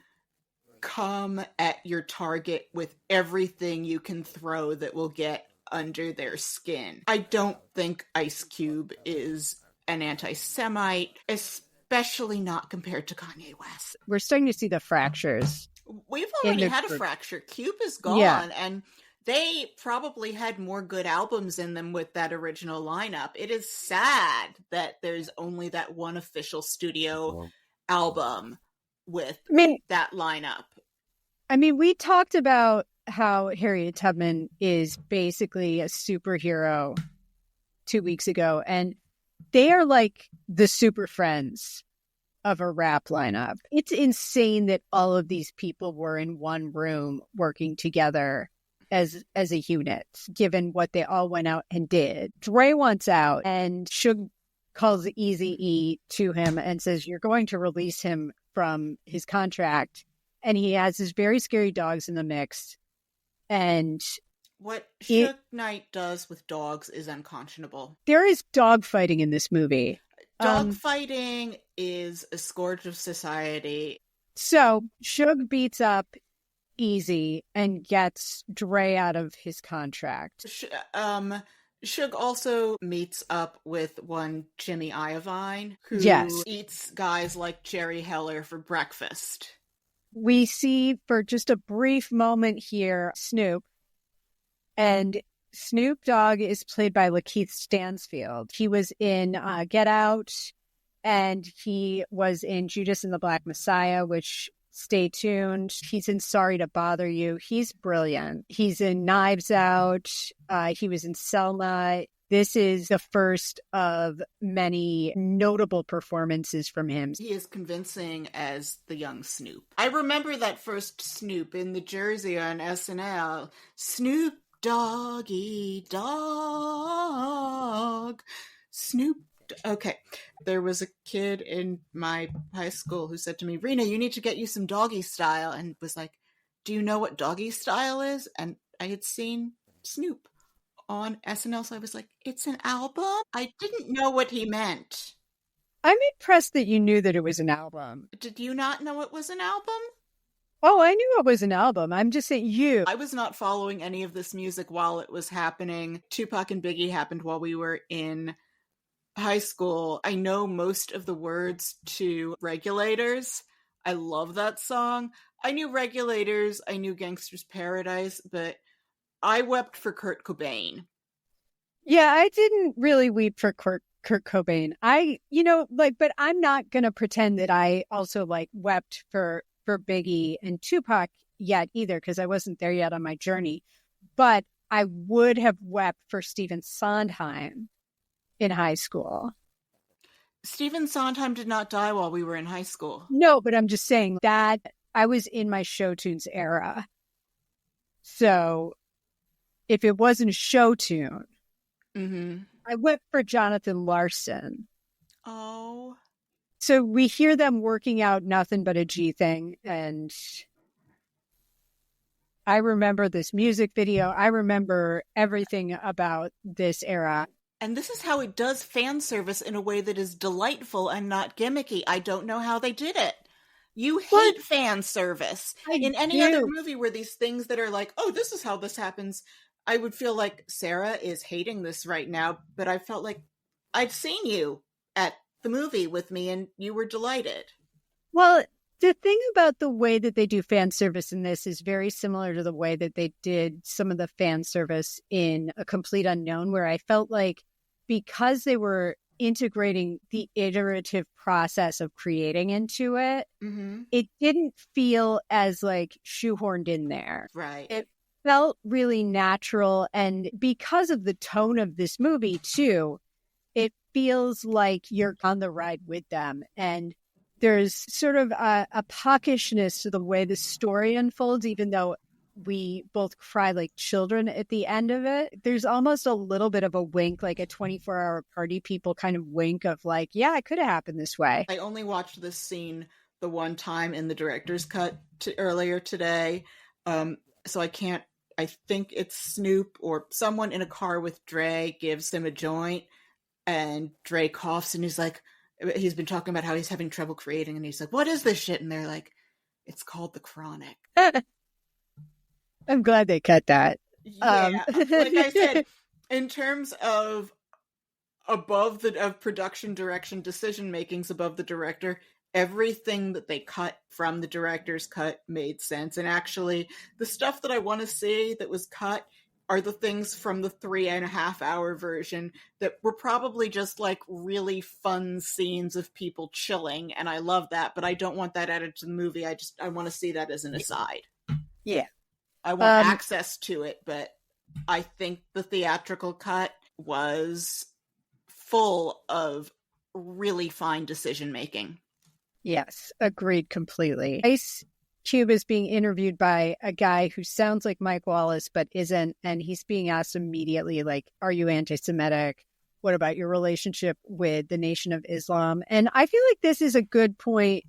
come at your target with everything you can throw that will get under their skin. I don't think Ice Cube is an anti-Semite, especially not compared to Kanye West. We're starting to see the fractures. We've already had a fracture. Cube is gone, and they probably had more good albums in them with that original lineup. It is sad that there's only that one official studio album with that lineup. I mean, we talked about how Harriet Tubman is basically a superhero 2 weeks ago, and they are like the super friends of a rap lineup. It's insane that all of these people were in one room working together as a unit, given what they all went out and did. Dre wants out, and Suge calls Eazy-E to him and says, you're going to release him from his contract. And he has his very scary dogs in the mix. And what Suge Knight does with dogs is unconscionable. There is dog fighting in this movie. Dog fighting is a scourge of society. So Suge beats up Eazy and gets Dre out of his contract. Suge also meets up with one Jimmy Iovine, who eats guys like Jerry Heller for breakfast. We see for just a brief moment here Snoop, and Snoop Dogg is played by Lakeith Stansfield. He was in Get Out, and he was in Judas and the Black Messiah, which, stay tuned. He's in Sorry to Bother You. He's brilliant. He's in Knives Out. He was in Selma. This is the first of many notable performances from him. He is convincing as the young Snoop. I remember that first Snoop in the Jersey on SNL. Snoop Doggy Dog. Snoop. Okay. There was a kid in my high school who said to me, Rena, you need to get you some Doggy Style. And was like, do you know what Doggy Style is? And I had seen Snoop on SNL, so I was like, it's an album? I didn't know what he meant. I'm impressed that you knew that it was an album. Did you not know it was an album? Oh, I knew it was an album. I'm just saying you. I was not following any of this music while it was happening. Tupac and Biggie happened while we were in high school. I know most of the words to Regulators. I love that song. I knew Regulators. I knew Gangster's Paradise, but I wept for Kurt Cobain. Yeah, I didn't really weep for Kurt Cobain. But I'm not going to pretend that I also wept for Biggie and Tupac yet either, because I wasn't there yet on my journey. But I would have wept for Stephen Sondheim in high school. Stephen Sondheim did not die while we were in high school. No, but I'm just saying that I was in my show tunes era. So if it wasn't a show tune, I went for Jonathan Larson. Oh. So we hear them working out Nothing But a G Thing. And I remember this music video. I remember everything about this era. And this is how it does fan service in a way that is delightful and not gimmicky. I don't know how they did it. You hate fan service. In any other movie where these things that are like, oh, this is how this happens, I would feel like Sara is hating this right now, but I felt like I'd seen you at the movie with me and you were delighted. Well, the thing about the way that they do fan service in this is very similar to the way that they did some of the fan service in A Complete Unknown, where I felt like because they were integrating the iterative process of creating into it, it didn't feel as shoehorned in there. Right. It felt really natural. And because of the tone of this movie, too, it feels like you're on the ride with them. And there's sort of a puckishness to the way the story unfolds, even though we both cry like children at the end of it. There's almost a little bit of a wink, like a 24-hour party people kind of wink of yeah, it could have happened this way. I only watched this scene the one time in the director's cut earlier today. So I think it's Snoop or someone in a car with Dre gives him a joint and Dre coughs and he's been talking about how he's having trouble creating and he's like, what is this shit? And they're like, it's called The Chronic. I'm glad they cut that. Yeah, like I said, in terms of production direction decision makings above the director, everything that they cut from the director's cut made sense. And actually, the stuff that I want to see that was cut are the things from the 3.5-hour version that were probably just really fun scenes of people chilling. And I love that, but I don't want that added to the movie. I want to see that as an aside. Yeah. I want access to it, but I think the theatrical cut was full of really fine decision making. Yes, agreed completely. Ice Cube is being interviewed by a guy who sounds like Mike Wallace, but isn't. And he's being asked immediately, are you anti-Semitic? What about your relationship with the Nation of Islam? And I feel like this is a good point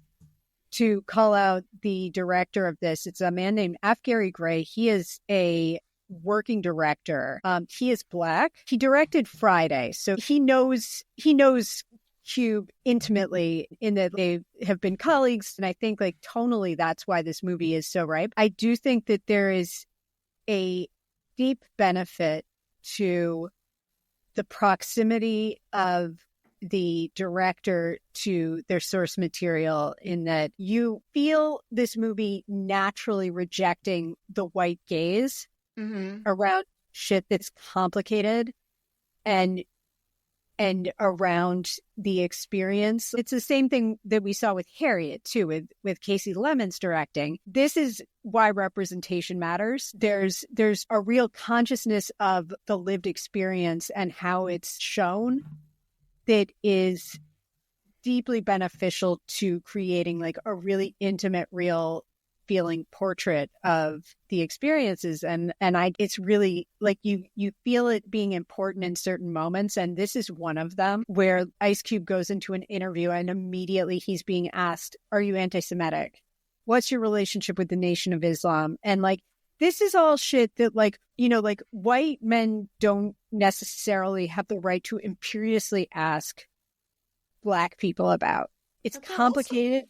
to call out the director of this. It's a man named F. Gary Gray. He is a working director. He is Black. He directed Friday. So he knows Cube intimately in that they have been colleagues. And I think tonally, that's why this movie is so ripe. I do think that there is a deep benefit to the proximity of the director to their source material, in that you feel this movie naturally rejecting the white gaze around shit that's complicated and around the experience. It's the same thing that we saw with Harriet too, with Casey Lemon's directing. This is why representation matters. There's a real consciousness of the lived experience and how it's shown that is deeply beneficial to creating a really intimate, real feeling portrait of the experiences. And it's really you feel it being important in certain moments. And this is one of them, where Ice Cube goes into an interview and immediately he's being asked, are you anti-Semitic? What's your relationship with the Nation of Islam? And this is all shit that white men don't necessarily have the right to imperiously ask Black people about. It's complicated.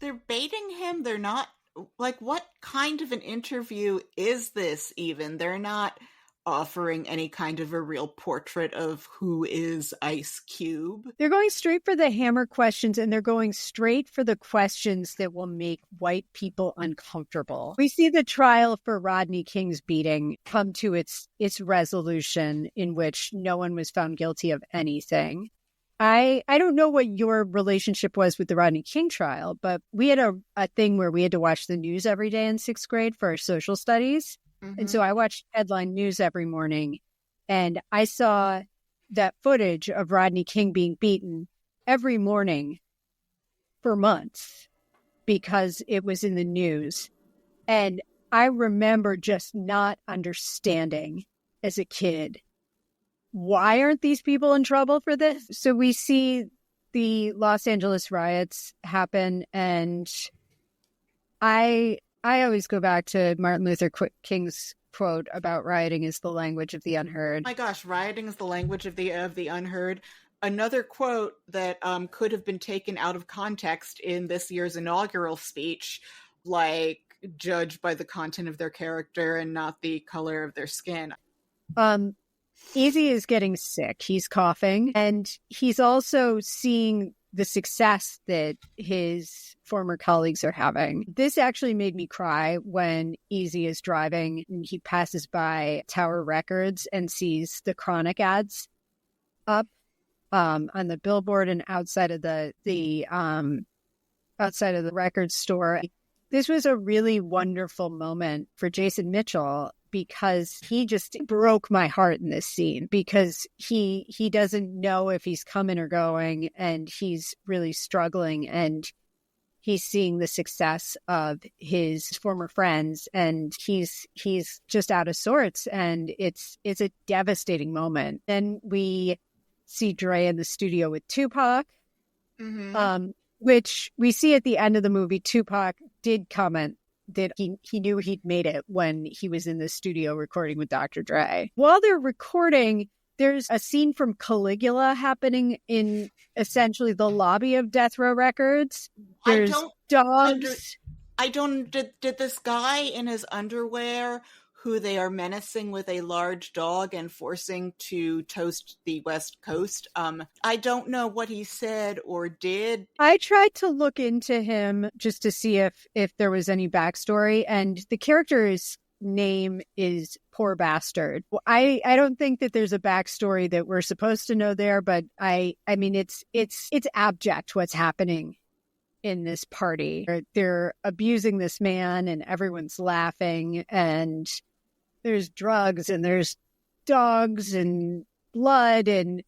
They're baiting him. They're not what kind of an interview is this even? They're not offering any kind of a real portrait of who is Ice Cube. They're going straight for the hammer questions, and they're going straight for the questions that will make white people uncomfortable. We see the trial for Rodney King's beating come to its resolution, in which no one was found guilty of anything. I don't know what your relationship was with the Rodney King trial, but we had a thing where we had to watch the news every day in 6th grade for our social studies. And so I watched headline news every morning, and I saw that footage of Rodney King being beaten every morning for months because it was in the news. And I remember just not understanding as a kid, why aren't these people in trouble for this? So we see the Los Angeles riots happen, and I always go back to Martin Luther King's quote about rioting is the language of the unheard. Oh my gosh, rioting is the language of the unheard. Another quote that could have been taken out of context in this year's inaugural speech, like judged by the content of their character and not the color of their skin. Eazy is getting sick. He's coughing, and he's also seeing the success that his former colleagues are having. This actually made me cry when Eazy is driving and he passes by Tower Records and sees the Chronic ads up on the billboard and outside of the record store. This was a really wonderful moment for Jason Mitchell, because he just broke my heart in this scene, because he doesn't know if he's coming or going, and he's really struggling, and he's seeing the success of his former friends, and he's just out of sorts, and it's a devastating moment. Then we see Dre in the studio with Tupac, which we see at the end of the movie. Tupac did comment that he knew he'd made it when he was in the studio recording with Dr. Dre. While they're recording, there's a scene from Caligula happening in essentially the lobby of Death Row Records. There's dogs. Did this guy in his underwear, who they are menacing with a large dog and forcing to toast the West Coast, I don't know what he said or did. I tried to look into him just to see if there was any backstory, and the character's name is Poor Bastard. I don't think that there's a backstory that we're supposed to know there, but I mean it's abject what's happening in this party. They're abusing this man and everyone's laughing, and there's drugs and there's dogs and blood, and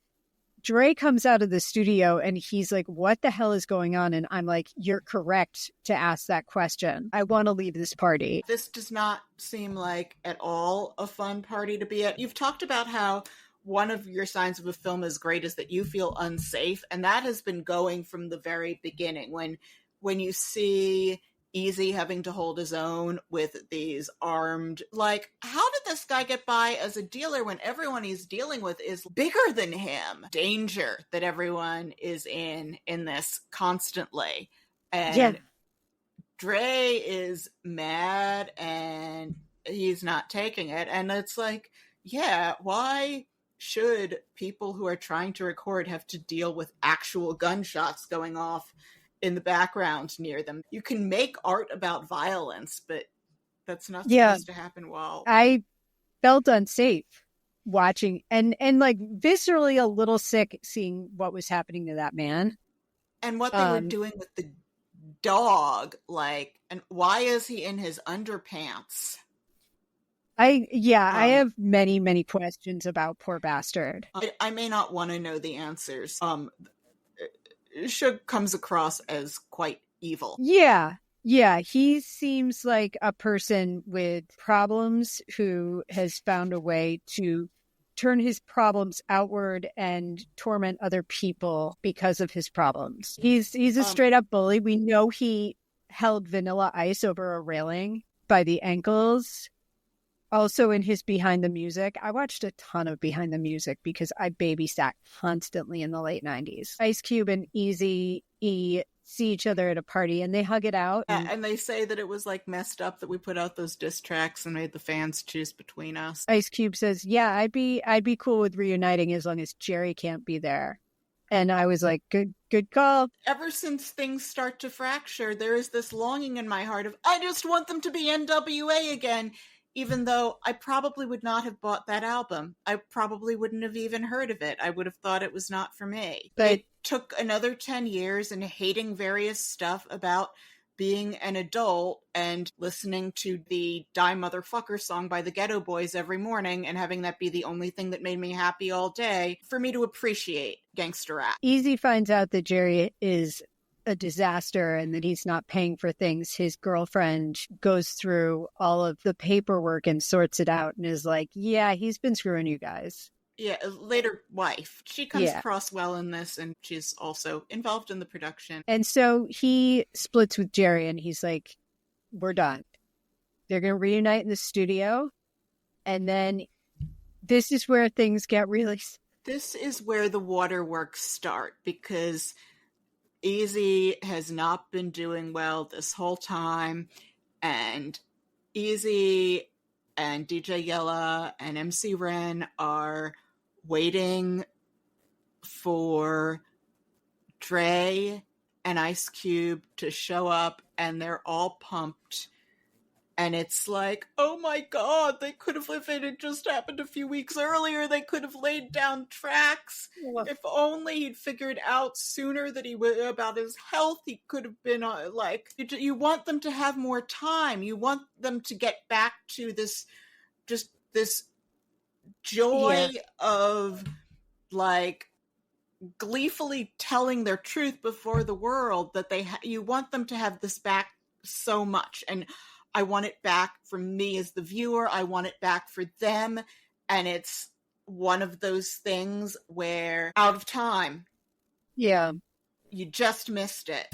Dre comes out of the studio and he's like, what the hell is going on? And I'm like, you're correct to ask that question. I want to leave this party. This does not seem like at all a fun party to be at. You've talked about how one of your signs of a film is great is that you feel unsafe, and that has been going from the very beginning. When you see Eazy having to hold his own with these armed, like, how did this guy get by as a dealer when everyone he's dealing with is bigger than him? Danger that everyone is in this constantly. And Dre is mad and he's not taking it. And it's like, yeah, why should people who are trying to record have to deal with actual gunshots going off in the background near them? You can make art about violence, but that's not supposed to happen while... I felt unsafe watching and like viscerally a little sick seeing what was happening to that man. And what they were doing with the dog, like, and why is he in his underpants? I have many, many questions about Poor Bastard. I may not want to know the answers. Shug comes across as quite evil. Yeah, he seems like a person with problems who has found a way to turn his problems outward and torment other people because of his problems. He's a straight up bully. We know he held Vanilla Ice over a railing by the ankles. Also in his Behind the Music. I watched a ton of Behind the Music because I babysat constantly in the late 90s. Ice Cube and Eazy Eazy-E see each other at a party and they hug it out. And they say that it was like messed up that we put out those diss tracks and made the fans choose between us. Ice Cube says, yeah, I'd be cool with reuniting as long as Jerry can't be there. And I was like, good call. Ever since things start to fracture, there is this longing in my heart of, I just want them to be NWA again, even though I probably would not have bought that album. I probably wouldn't have even heard of it. I would have thought it was not for me. But it took another 10 years and hating various stuff about being an adult and listening to the Die Motherfucker song by the Ghetto Boys every morning and having that be the only thing that made me happy all day for me to appreciate gangster rap. Eazy finds out that Jerry is a disaster and that he's not paying for things. His girlfriend goes through all of the paperwork and sorts it out and is like, yeah, he's been screwing you guys. Yeah, later wife. She comes across well in this, and she's also involved in the production. And so he splits with Jerry, and he's like, we're done. They're going to reunite in the studio, and then this is where things get really... This is where the waterworks start, because Eazy has not been doing well this whole time, and Eazy and DJ Yella and MC Ren are waiting for Dre and Ice Cube to show up, and they're all pumped. And it's like, oh my God, they could have, if it had just happened a few weeks earlier, they could have laid down tracks. If only he'd figured out sooner that he was about his health, he could have been like, you want them to have more time. You want them to get back to this, just this joy of like gleefully telling their truth before the world, that you want them to have this back so much. And I want it back from me as the viewer. I want it back for them. And it's one of those things where out of time. Yeah. You just missed it.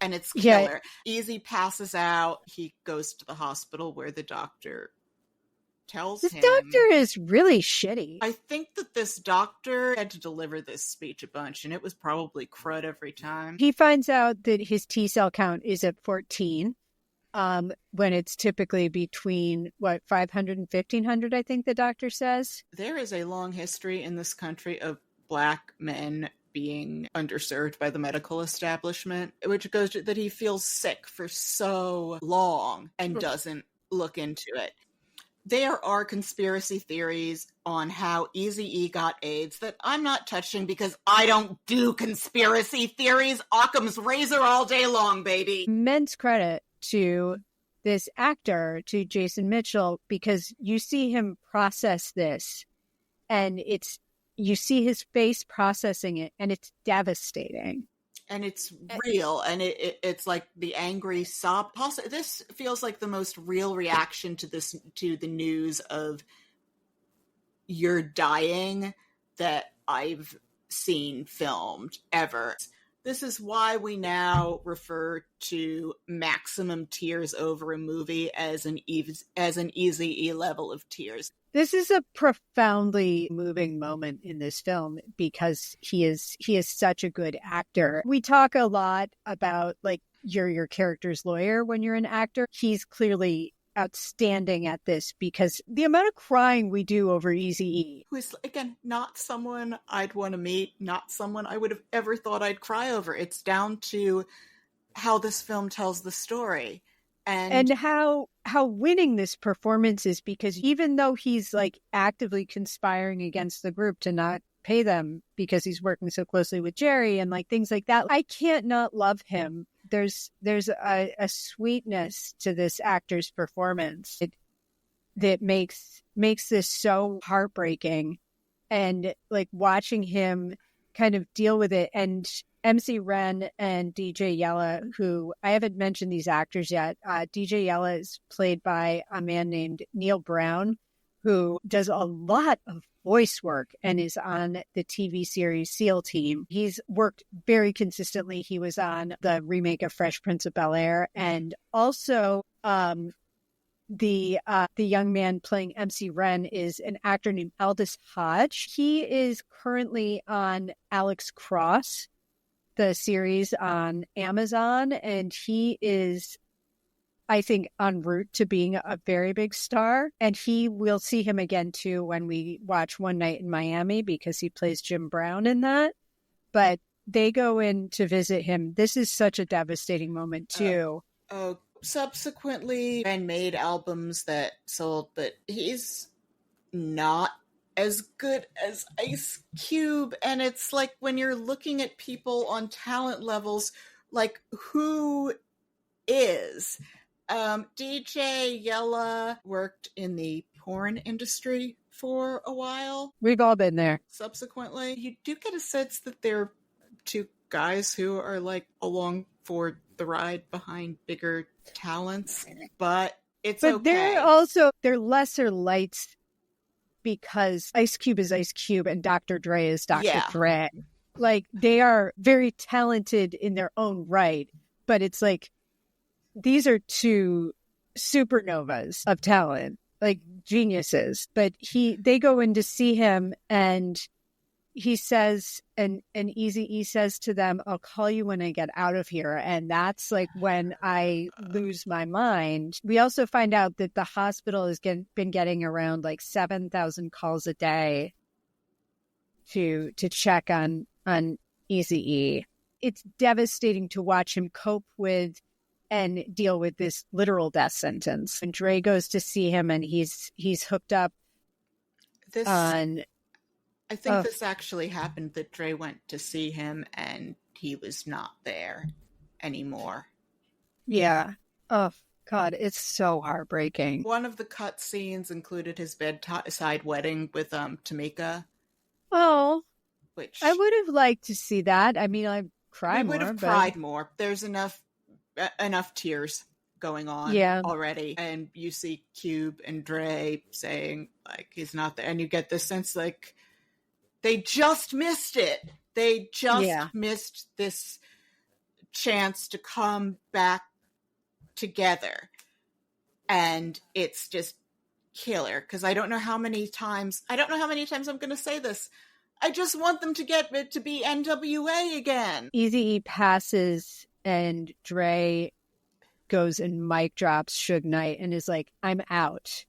And it's killer. Yeah. Eazy passes out. He goes to the hospital where the doctor tells him. This doctor is really shitty. I think that this doctor had to deliver this speech a bunch, and it was probably crud every time. He finds out that his T-cell count is at 14, when it's typically between, 500 and 1,500, I think the doctor says. There is a long history in this country of Black men being underserved by the medical establishment, which goes to that he feels sick for so long and doesn't look into it. There are conspiracy theories on how Eazy-E got AIDS that I'm not touching because I don't do conspiracy theories. Occam's razor all day long, baby. Immense credit to this actor, to Jason Mitchell, because you see him process this, and you see his face processing it, and it's devastating. And it's real, and it's like the angry sob. This feels like the most real reaction to the news of you're dying that I've seen filmed ever. This is why we now refer to maximum tears over a movie as an Eazy-E level of tears. This is a profoundly moving moment in this film because he is such a good actor. We talk a lot about like you're your character's lawyer when you're an actor. He's clearly outstanding at this because the amount of crying we do over Eazy-E. Who is, again, not someone I'd want to meet, not someone I would have ever thought I'd cry over. It's down to how this film tells the story. And how winning this performance is, because even though he's like actively conspiring against the group to not pay them because he's working so closely with Jerry and like things like that, I can't not love him. There's a sweetness to this actor's performance that makes this so heartbreaking, and like watching him kind of deal with it. And MC Ren and DJ Yella, who I haven't mentioned these actors yet. DJ Yella is played by a man named Neil Brown, who does a lot of voice work and is on the TV series SEAL Team. He's worked very consistently. He was on the remake of Fresh Prince of Bel-Air, and also the young man playing MC Ren is an actor named Aldous Hodge. He is currently on Alex Cross, the series on Amazon, and he is, I think, en route to being a very big star. And we'll see him again, too, when we watch One Night in Miami, because he plays Jim Brown in that. But they go in to visit him. This is such a devastating moment, too. Subsequently, and made albums that sold, but he's not as good as Ice Cube. And it's like, when you're looking at people on talent levels, like, who is? DJ Yella worked in the porn industry for a while. We've all been there. Subsequently, you do get a sense that they're two guys who are like along for the ride behind bigger talents, but okay. They're lesser lights because Ice Cube is Ice Cube and Dr. Dre is Dr. Dre. Like, they are very talented in their own right, but it's like, these are two supernovas of talent, like geniuses. But they go in to see him, and he says, and Eazy-E says to them, "I'll call you when I get out of here." And that's like when I lose my mind. We also find out that the hospital has been getting around like 7,000 calls a day to check on Eazy-E. It's devastating to watch him cope with and deal with this literal death sentence. And Dre goes to see him, and he's hooked up I think this actually happened, that Dre went to see him and he was not there anymore. Yeah. Oh, God, it's so heartbreaking. One of the cut scenes included his bedside wedding with Tamika. Oh, which I would have liked to see that. I mean, I'd cry more. We would have cried more. There's enough tears going on already. And you see Cube and Dre saying, like, he's not there. And you get this sense, like, they just missed it. They just missed this chance to come back together. And it's just killer. Because I don't know how many times I'm going to say this. I just want them to get it to be NWA again. Eazy-E passes, and Dre goes and mic drops Suge Knight and is like, "I'm out."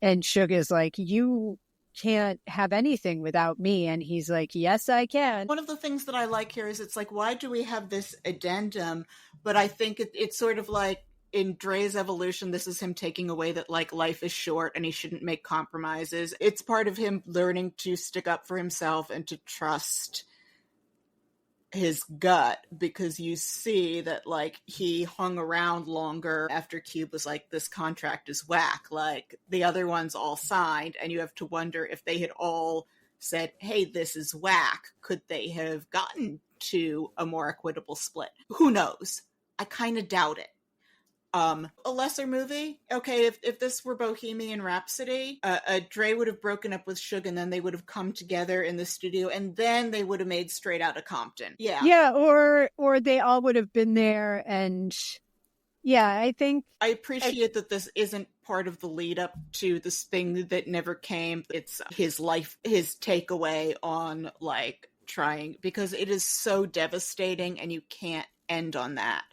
And Suge is like, "You can't have anything without me." And he's like, "Yes, I can." One of the things that I like here is, it's like, why do we have this addendum? But I think it's sort of like, in Dre's evolution, this is him taking away that, like, life is short and he shouldn't make compromises. It's part of him learning to stick up for himself and to trust his gut, because you see that, like, he hung around longer after Cube was like, "This contract is whack." Like, the other ones all signed, and you have to wonder, if they had all said, "Hey, this is whack," could they have gotten to a more equitable split? Who knows? I kind of doubt it. A lesser movie. Okay, if this were Bohemian Rhapsody, Dre would have broken up with Suge, and then they would have come together in the studio, and then they would have made Straight Outta Compton. Yeah, or they all would have been there, and I think I appreciate that this isn't part of the lead up to this thing that never came. It's his life, his takeaway on, like, trying, because it is so devastating, and you can't end on that.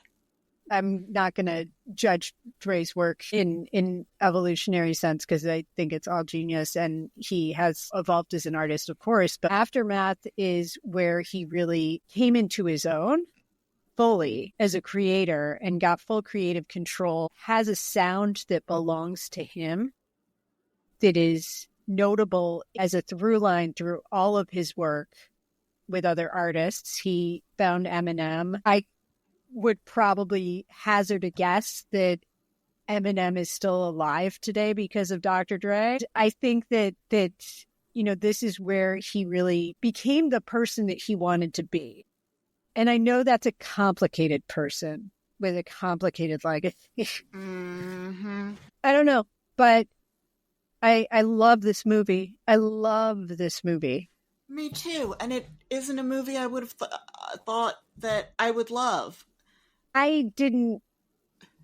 I'm not going to judge Dre's work in evolutionary sense, because I think it's all genius, and he has evolved as an artist, of course. But Aftermath is where he really came into his own fully as a creator and got full creative control, has a sound that belongs to him, that is notable as a through line through all of his work with other artists. He found Eminem. I would probably hazard a guess that Eminem is still alive today because of Dr. Dre. I think that this is where he really became the person that he wanted to be. And I know that's a complicated person with a complicated legacy. Mm-hmm. I don't know, but I love this movie. I love this movie. Me too. And it isn't a movie I would have thought that I would love. I didn't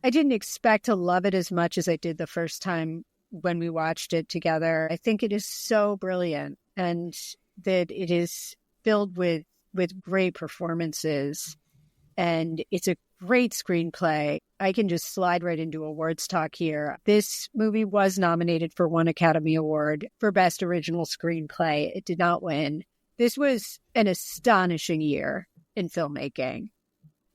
expect to love it as much as I did the first time when we watched it together. I think it is so brilliant, and that it is filled with with great performances. And it's a great screenplay. I can just slide right into awards talk here. This movie was nominated for one Academy Award for Best Original Screenplay. It did not win. This was an astonishing year in filmmaking.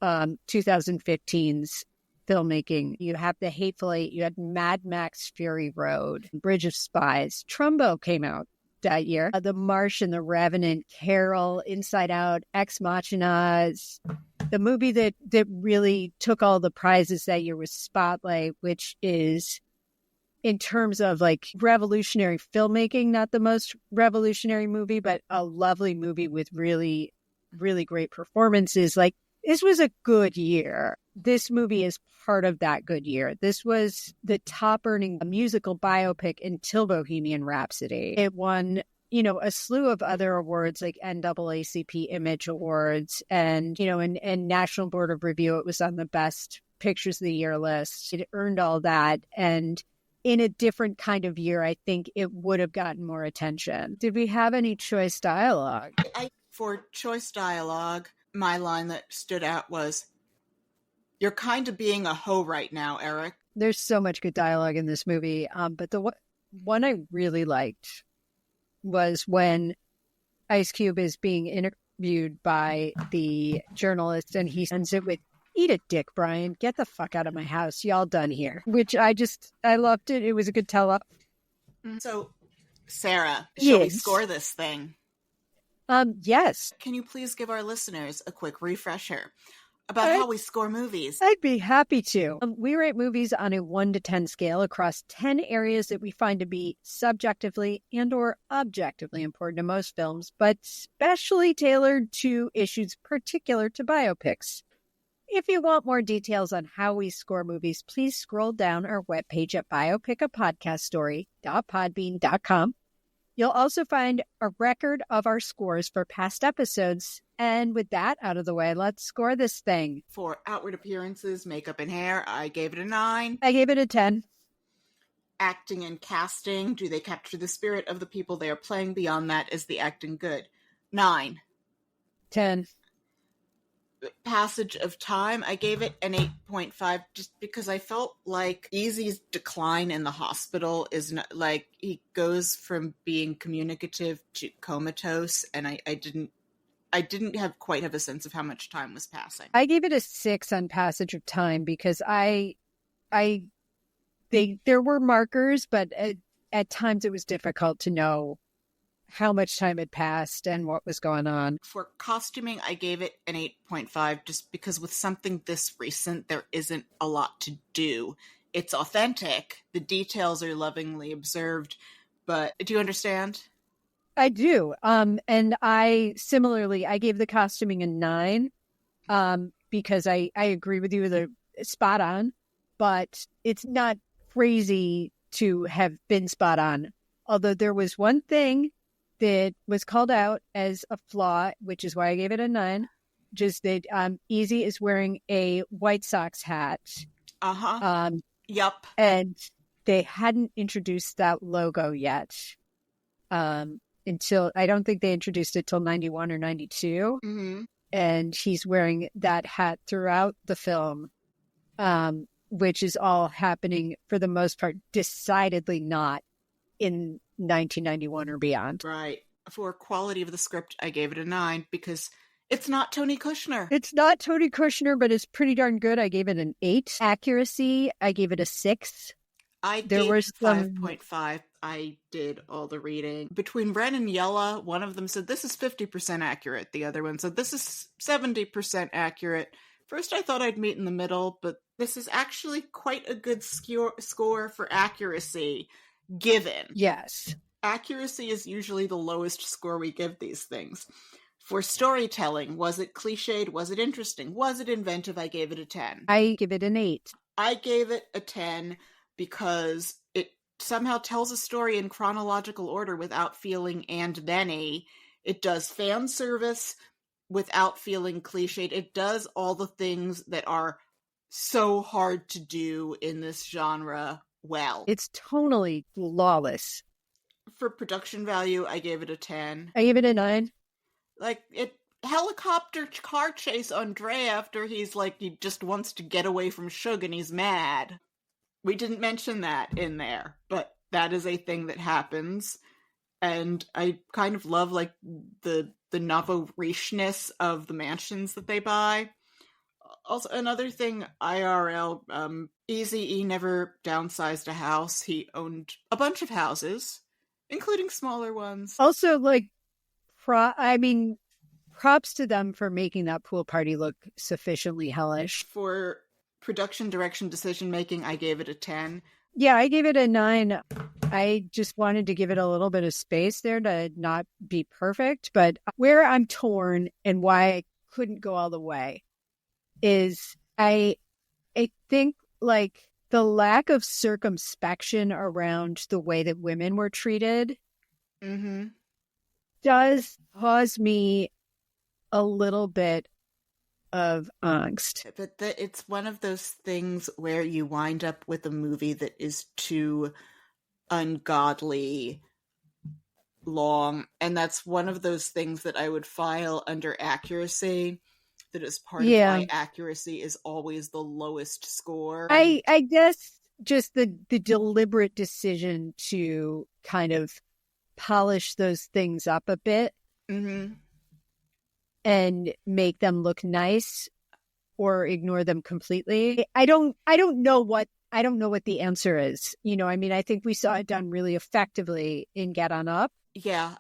2015's filmmaking. You have The Hateful Eight. You had Mad Max Fury Road, Bridge of Spies. Trumbo came out that year. The Martian, The Revenant, Carol, Inside Out, Ex Machina. The movie that really took all the prizes that year was Spotlight, which is, in terms of like revolutionary filmmaking, not the most revolutionary movie, but a lovely movie with really, really great performances. Like, this was a good year. This movie is part of that good year. This was the top earning musical biopic until Bohemian Rhapsody. It won, a slew of other awards like NAACP Image Awards and National Board of Review. It was on the Best Pictures of the Year list. It earned all that. And in a different kind of year, I think it would have gotten more attention. Did we have any choice dialogue? For choice dialogue, my line that stood out was, "You're kind of being a hoe right now, Eric." There's so much good dialogue in this movie. But the one I really liked was when Ice Cube is being interviewed by the journalist and he ends it with, "Eat a dick, Brian. Get the fuck out of my house. Y'all done here." Which I loved it. It was a good tell-up. So, Sarah, shall we Yes. score this thing? Yes. Can you please give our listeners a quick refresher about how we score movies? I'd be happy to. We rate movies on a 1 to 10 scale across 10 areas that we find to be subjectively and or objectively important to most films, but specially tailored to issues particular to biopics. If you want more details on how we score movies, please scroll down our webpage at biopicapodcaststory.podbean.com. You'll also find a record of our scores for past episodes. And with that out of the way, let's score this thing. For outward appearances, makeup, and hair, I gave it a 9. I gave it a 10. Acting and casting, do they capture the spirit of the people they are playing? Beyond that, is the acting good? 9. 10. Passage of time, I gave it an 8.5 just because I felt like Eazy's decline in the hospital is not, like, he goes from being communicative to comatose, and I didn't quite have a sense of how much time was passing. I gave it a 6 on passage of time because there were markers, but at times it was difficult to know how much time had passed and what was going on. For costuming, I gave it an 8.5 just because with something this recent, there isn't a lot to do. It's authentic. The details are lovingly observed, but do you understand? I do. And I gave the costuming a 9 because I agree with you, they're spot on, but it's not crazy to have been spot on. Although there was one thing that was called out as a flaw, which is why I gave it a 9, just that Eazy is wearing a White Sox hat. Yup. And they hadn't introduced that logo yet. Until, I don't think they introduced it till 91 or 92. Mm-hmm. And he's wearing that hat throughout the film, which is all happening, for the most part, decidedly not in 1991 or beyond. Right. For quality of the script, I gave it a 9 because it's not Tony Kushner. It's not Tony Kushner, but it's pretty darn good. I gave it an 8. Accuracy, I gave it a 6. I gave 5.5. I did all the reading. Between Ren and Yella, one of them said this is 50% accurate. The other one said this is 70% accurate. First, I thought I'd meet in the middle, but this is actually quite a good score for accuracy, given. Yes. Accuracy is usually the lowest score we give these things. For storytelling, was it cliched? Was it interesting? Was it inventive? I gave it a 10. I give it an 8. I gave it a 10 because it somehow tells a story in chronological order without feeling and-then-i. It does fan service without feeling cliched. It does all the things that are so hard to do in this genre well. It's tonally flawless. For production value, I gave it a 10. I gave it a 9. Like, helicopter car chase on Dre after he's like, he just wants to get away from Suge and he's mad. We didn't mention that in there, but that is a thing that happens. And I kind of love like the novel richness of the mansions that they buy. Also, another thing, IRL, Eazy-E never downsized a house. He owned a bunch of houses, including smaller ones. Also, like, props to them for making that pool party look sufficiently hellish. For production, direction, decision-making, I gave it a 10. Yeah, I gave it a 9. I just wanted to give it a little bit of space there to not be perfect. But where I'm torn and why I couldn't go all the way is I think like the lack of circumspection around the way that women were treated does cause me a little bit of angst. But it's one of those things where you wind up with a movie that is too ungodly long, and that's one of those things that I would file under accuracy. That is part of why accuracy is always the lowest score. I guess just the deliberate decision to kind of polish those things up a bit and make them look nice or ignore them completely. I don't know what the answer is. You know, I mean, I think we saw it done really effectively in Get On Up. Yeah,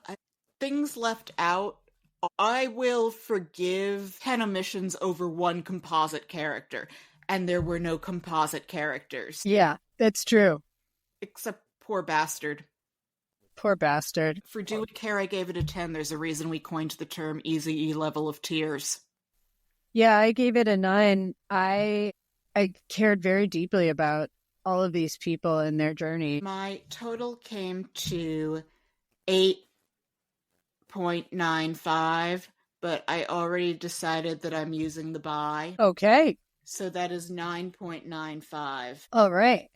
things left out. I will forgive 10 omissions over one composite character, and there were no composite characters. Yeah, that's true. Except poor bastard. Poor bastard. For Do We Care, I gave it a 10. There's a reason we coined the term Eazy-E level of tears. Yeah, I gave it a 9. I cared very deeply about all of these people and their journey. My total came to 8.95, but I already decided that I'm using the bi. Okay. So that is 9.95. All right.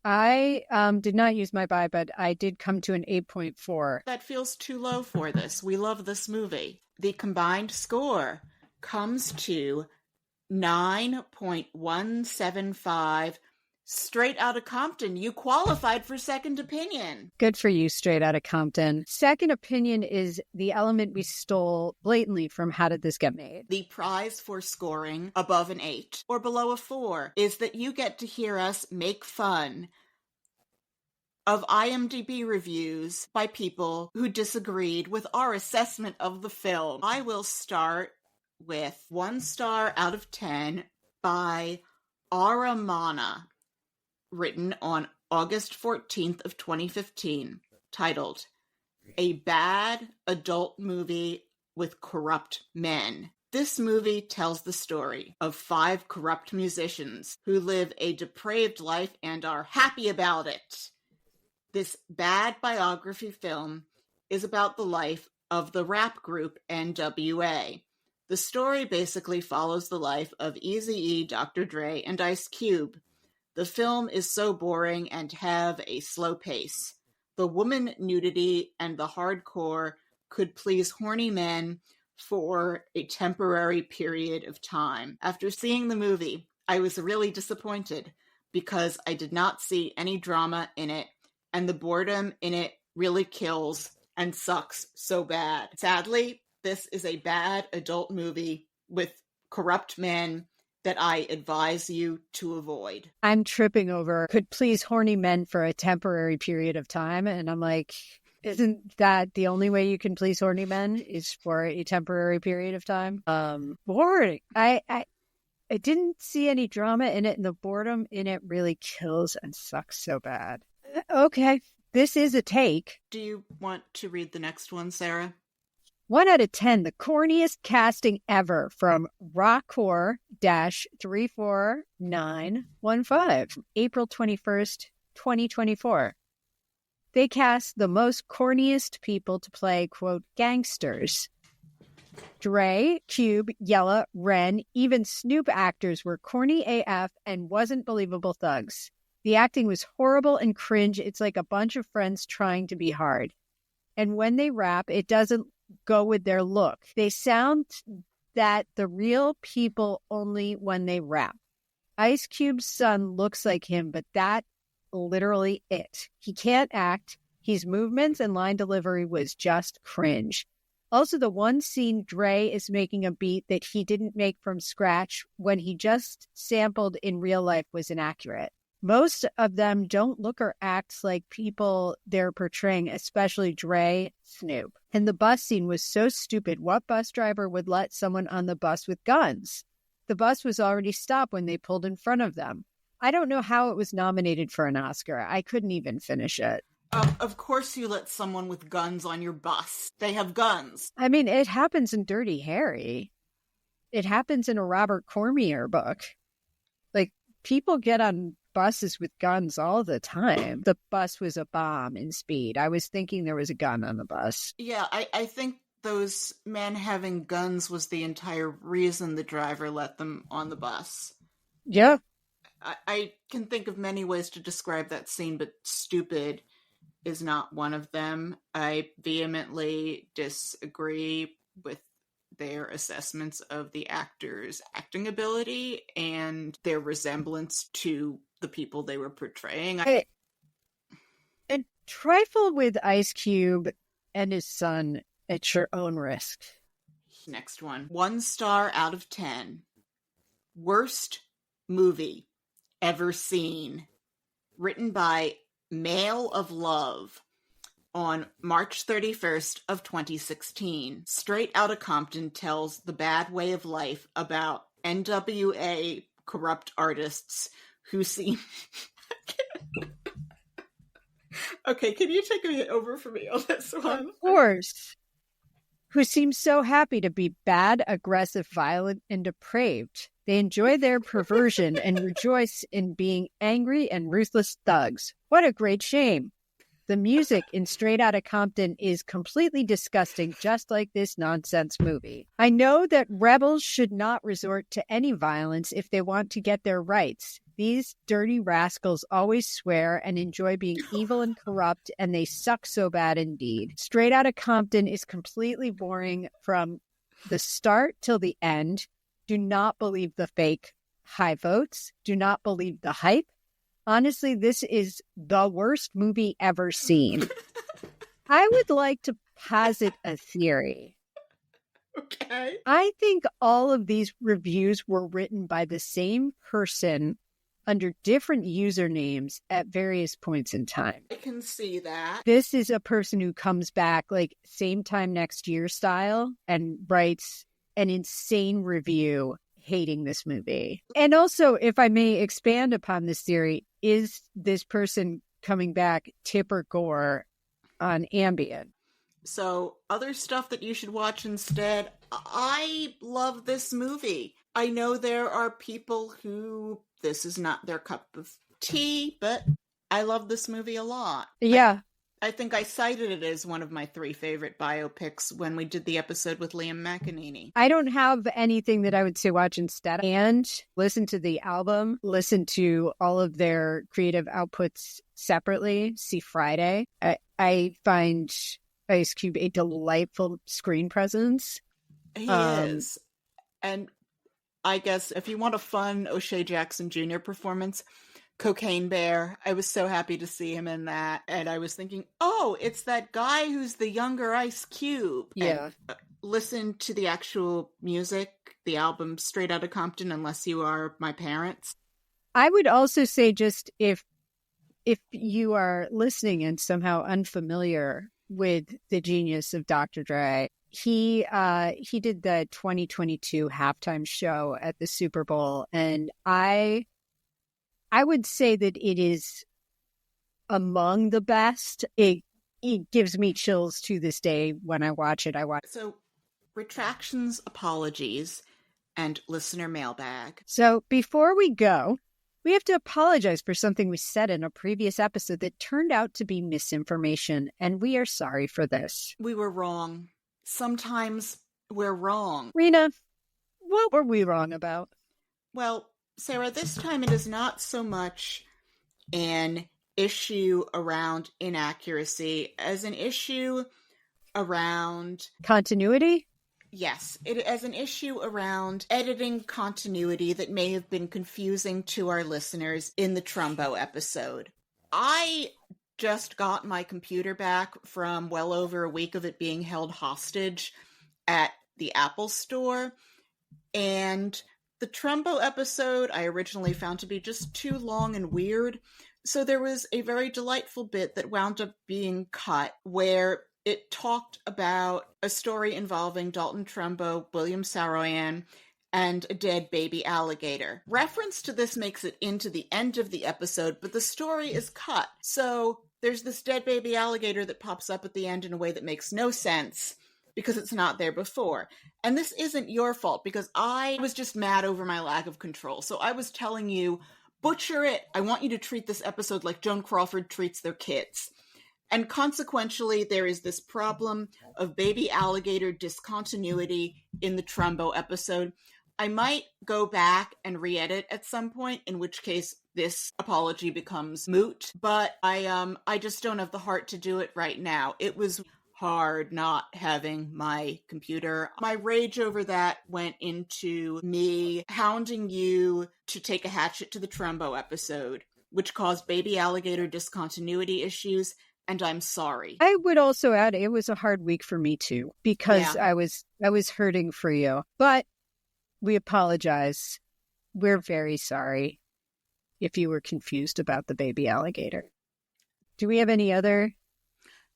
I did not use my bi, but I did come to an 8.4. That feels too low for this. We love this movie. The combined score comes to 9.175. Straight Outta Compton, you qualified for second opinion. Good for you, Straight Outta Compton. Second opinion is the element we stole blatantly from How Did This Get Made? The prize for scoring above an 8 or below a 4 is that you get to hear us make fun of IMDB reviews by people who disagreed with our assessment of the film. I will start with 1 star out of 10 by Aramana, written on August 14th of 2015, titled A Bad Adult Movie with Corrupt Men. This movie tells the story of 5 corrupt musicians who live a depraved life and are happy about it. This bad biography film is about the life of the rap group NWA. The story basically follows the life of Eazy-E, Dr. Dre, and Ice Cube. The film is so boring and have a slow pace. The woman nudity and the hardcore could please horny men for a temporary period of time. After seeing the movie, I was really disappointed because I did not see any drama in it, and the boredom in it really kills and sucks so bad. Sadly, this is a bad adult movie with corrupt men that I advise you to avoid. I'm tripping over could please horny men for a temporary period of time. And I'm like, isn't that the only way you can please horny men is for a temporary period of time? Boring. I didn't see any drama in it, and the boredom in it really kills and sucks so bad. Okay, this is a take. Do you want to read the next one, Sarah? 1 out of 10, the corniest casting ever from Rockcore-34915, April 21st, 2024. They cast the most corniest people to play, quote, gangsters. Dre, Cube, Yella, Ren, even Snoop actors were corny AF and wasn't believable thugs. The acting was horrible and cringe. It's like a bunch of friends trying to be hard. And when they rap, it doesn't go with their look. They sound that the real people only when they rap. Ice Cube's son looks like him, but that literally it. He can't act. His movements and line delivery was just cringe. Also, the one scene Dre is making a beat that he didn't make from scratch when he just sampled in real life was inaccurate. Most of them don't look or act like people they're portraying, especially Dre, Snoop. And the bus scene was so stupid. What bus driver would let someone on the bus with guns? The bus was already stopped when they pulled in front of them. I don't know how it was nominated for an Oscar. I couldn't even finish it. Of course you let someone with guns on your bus. They have guns. I mean, it happens in Dirty Harry. It happens in a Robert Cormier book. Like, people get on buses with guns all the time. The bus was a bomb in Speed. I was thinking there was a gun on the bus. Yeah, I think those men having guns was the entire reason the driver let them on the bus. Yeah. I can think of many ways to describe that scene, but stupid is not one of them. I vehemently disagree with their assessments of the actors' acting ability and their resemblance to the people they were portraying. A trifle with Ice Cube and his son at your own risk. Next one. 1 star out of 10. Worst movie ever seen. Written by Mail of Love on March 31st of 2016. Straight Outta Compton tells the bad way of life about NWA corrupt artists who seem... Okay, can you take it over for me on this one? Of course. Who seem so happy to be bad, aggressive, violent, and depraved. They enjoy their perversion and rejoice in being angry and ruthless thugs. What a great shame. The music in Straight Outta Compton is completely disgusting, just like this nonsense movie. I know that rebels should not resort to any violence if they want to get their rights. These dirty rascals always swear and enjoy being evil and corrupt, and they suck so bad indeed. Straight Outta Compton is completely boring from the start till the end. Do not believe the fake high votes. Do not believe the hype. Honestly, this is the worst movie ever seen. I would like to posit a theory. Okay. I think all of these reviews were written by the same person under different usernames at various points in time. I can see that. This is a person who comes back like same time next year style and writes an insane review hating this movie. And also, if I may expand upon this theory, is this person coming back Tipper Gore on Ambien? So, other stuff that you should watch instead. I love this movie. I know there are people who this is not their cup of tea, but I love this movie a lot. Yeah. I think I cited it as one of my 3 favorite biopics when we did the episode with Liam McEnany. I don't have anything that I would say watch instead. And listen to the album, listen to all of their creative outputs separately. See Friday. I find Ice Cube a delightful screen presence. He is. And I guess if you want a fun O'Shea Jackson Jr. performance, Cocaine Bear. I was so happy to see him in that. And I was thinking, oh, it's that guy who's the younger Ice Cube. Yeah. And, listen to the actual music, the album Straight Outta Compton, unless you are my parents. I would also say just if you are listening and somehow unfamiliar with the genius of Dr. Dre, he did the 2022 halftime show at the Super Bowl, and I would say that it is among the best. It gives me chills to this day when I watch it. So, retractions, apologies, and listener mailbag. So before we go, we have to apologize for something we said in a previous episode that turned out to be misinformation, and we are sorry for this. We were wrong. Sometimes we're wrong. Rena, what were we wrong about? Well, Sarah, this time it is not so much an issue around inaccuracy as an issue around continuity. Yes, it as an issue around editing continuity that may have been confusing to our listeners in the Trumbo episode. I just got my computer back from well over a week of it being held hostage at the Apple Store, and the Trumbo episode I originally found to be just too long and weird, so there was a very delightful bit that wound up being cut where it talked about a story involving Dalton Trumbo, William Saroyan, and a dead baby alligator. Reference to this makes it into the end of the episode, but the story is cut. So there's this dead baby alligator that pops up at the end in a way that makes no sense because it's not there before. And this isn't your fault because I was just mad over my lack of control. So I was telling you, butcher it. I want you to treat this episode like Joan Crawford treats their kids. And consequentially, there is this problem of baby alligator discontinuity in the Trumbo episode. I might go back and re-edit at some point, in which case this apology becomes moot, but I just don't have the heart to do it right now. It was hard not having my computer. My rage over that went into me hounding you to take a hatchet to the Trumbo episode, which caused baby alligator discontinuity issues. And I'm sorry. I would also add it was a hard week for me too, because I was hurting for you. But we apologize. We're very sorry if you were confused about the baby alligator. Do we have any other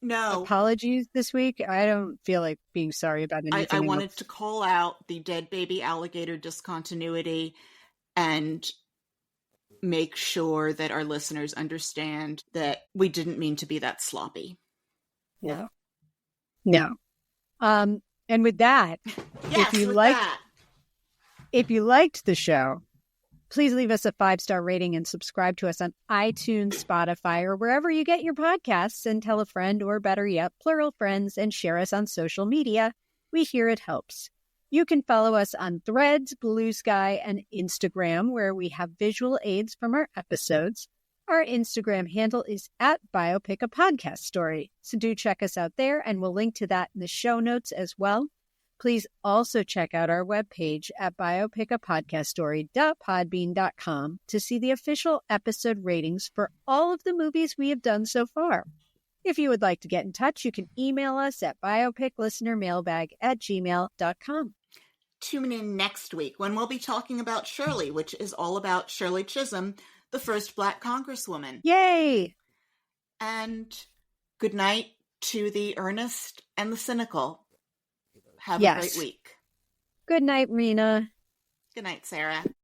apologies this week? I don't feel like being sorry about anything. I wanted to call out the dead baby alligator discontinuity and make sure that our listeners understand that we didn't mean to be that sloppy. No. And with that, yes, if you liked the show, please leave us a 5-star rating and subscribe to us on iTunes, Spotify, or wherever you get your podcasts, and tell a friend, or better yet, plural friends, and share us on social media. We hear it helps. You can follow us on Threads, Blue Sky, and Instagram, where we have visual aids from our episodes. Our Instagram handle is @Biopic a Podcast Story, so do check us out there, and we'll link to that in the show notes as well. Please also check out our webpage at biopicapodcaststory.podbean.com to see the official episode ratings for all of the movies we have done so far. If you would like to get in touch, you can email us at biopiclistenermailbag@gmail.com. Tune in next week when we'll be talking about Shirley, which is all about Shirley Chisholm, the first Black Congresswoman. Yay! And good night to the earnest and the cynical. Have a great week. Good night, Rena. Good night, Sarah.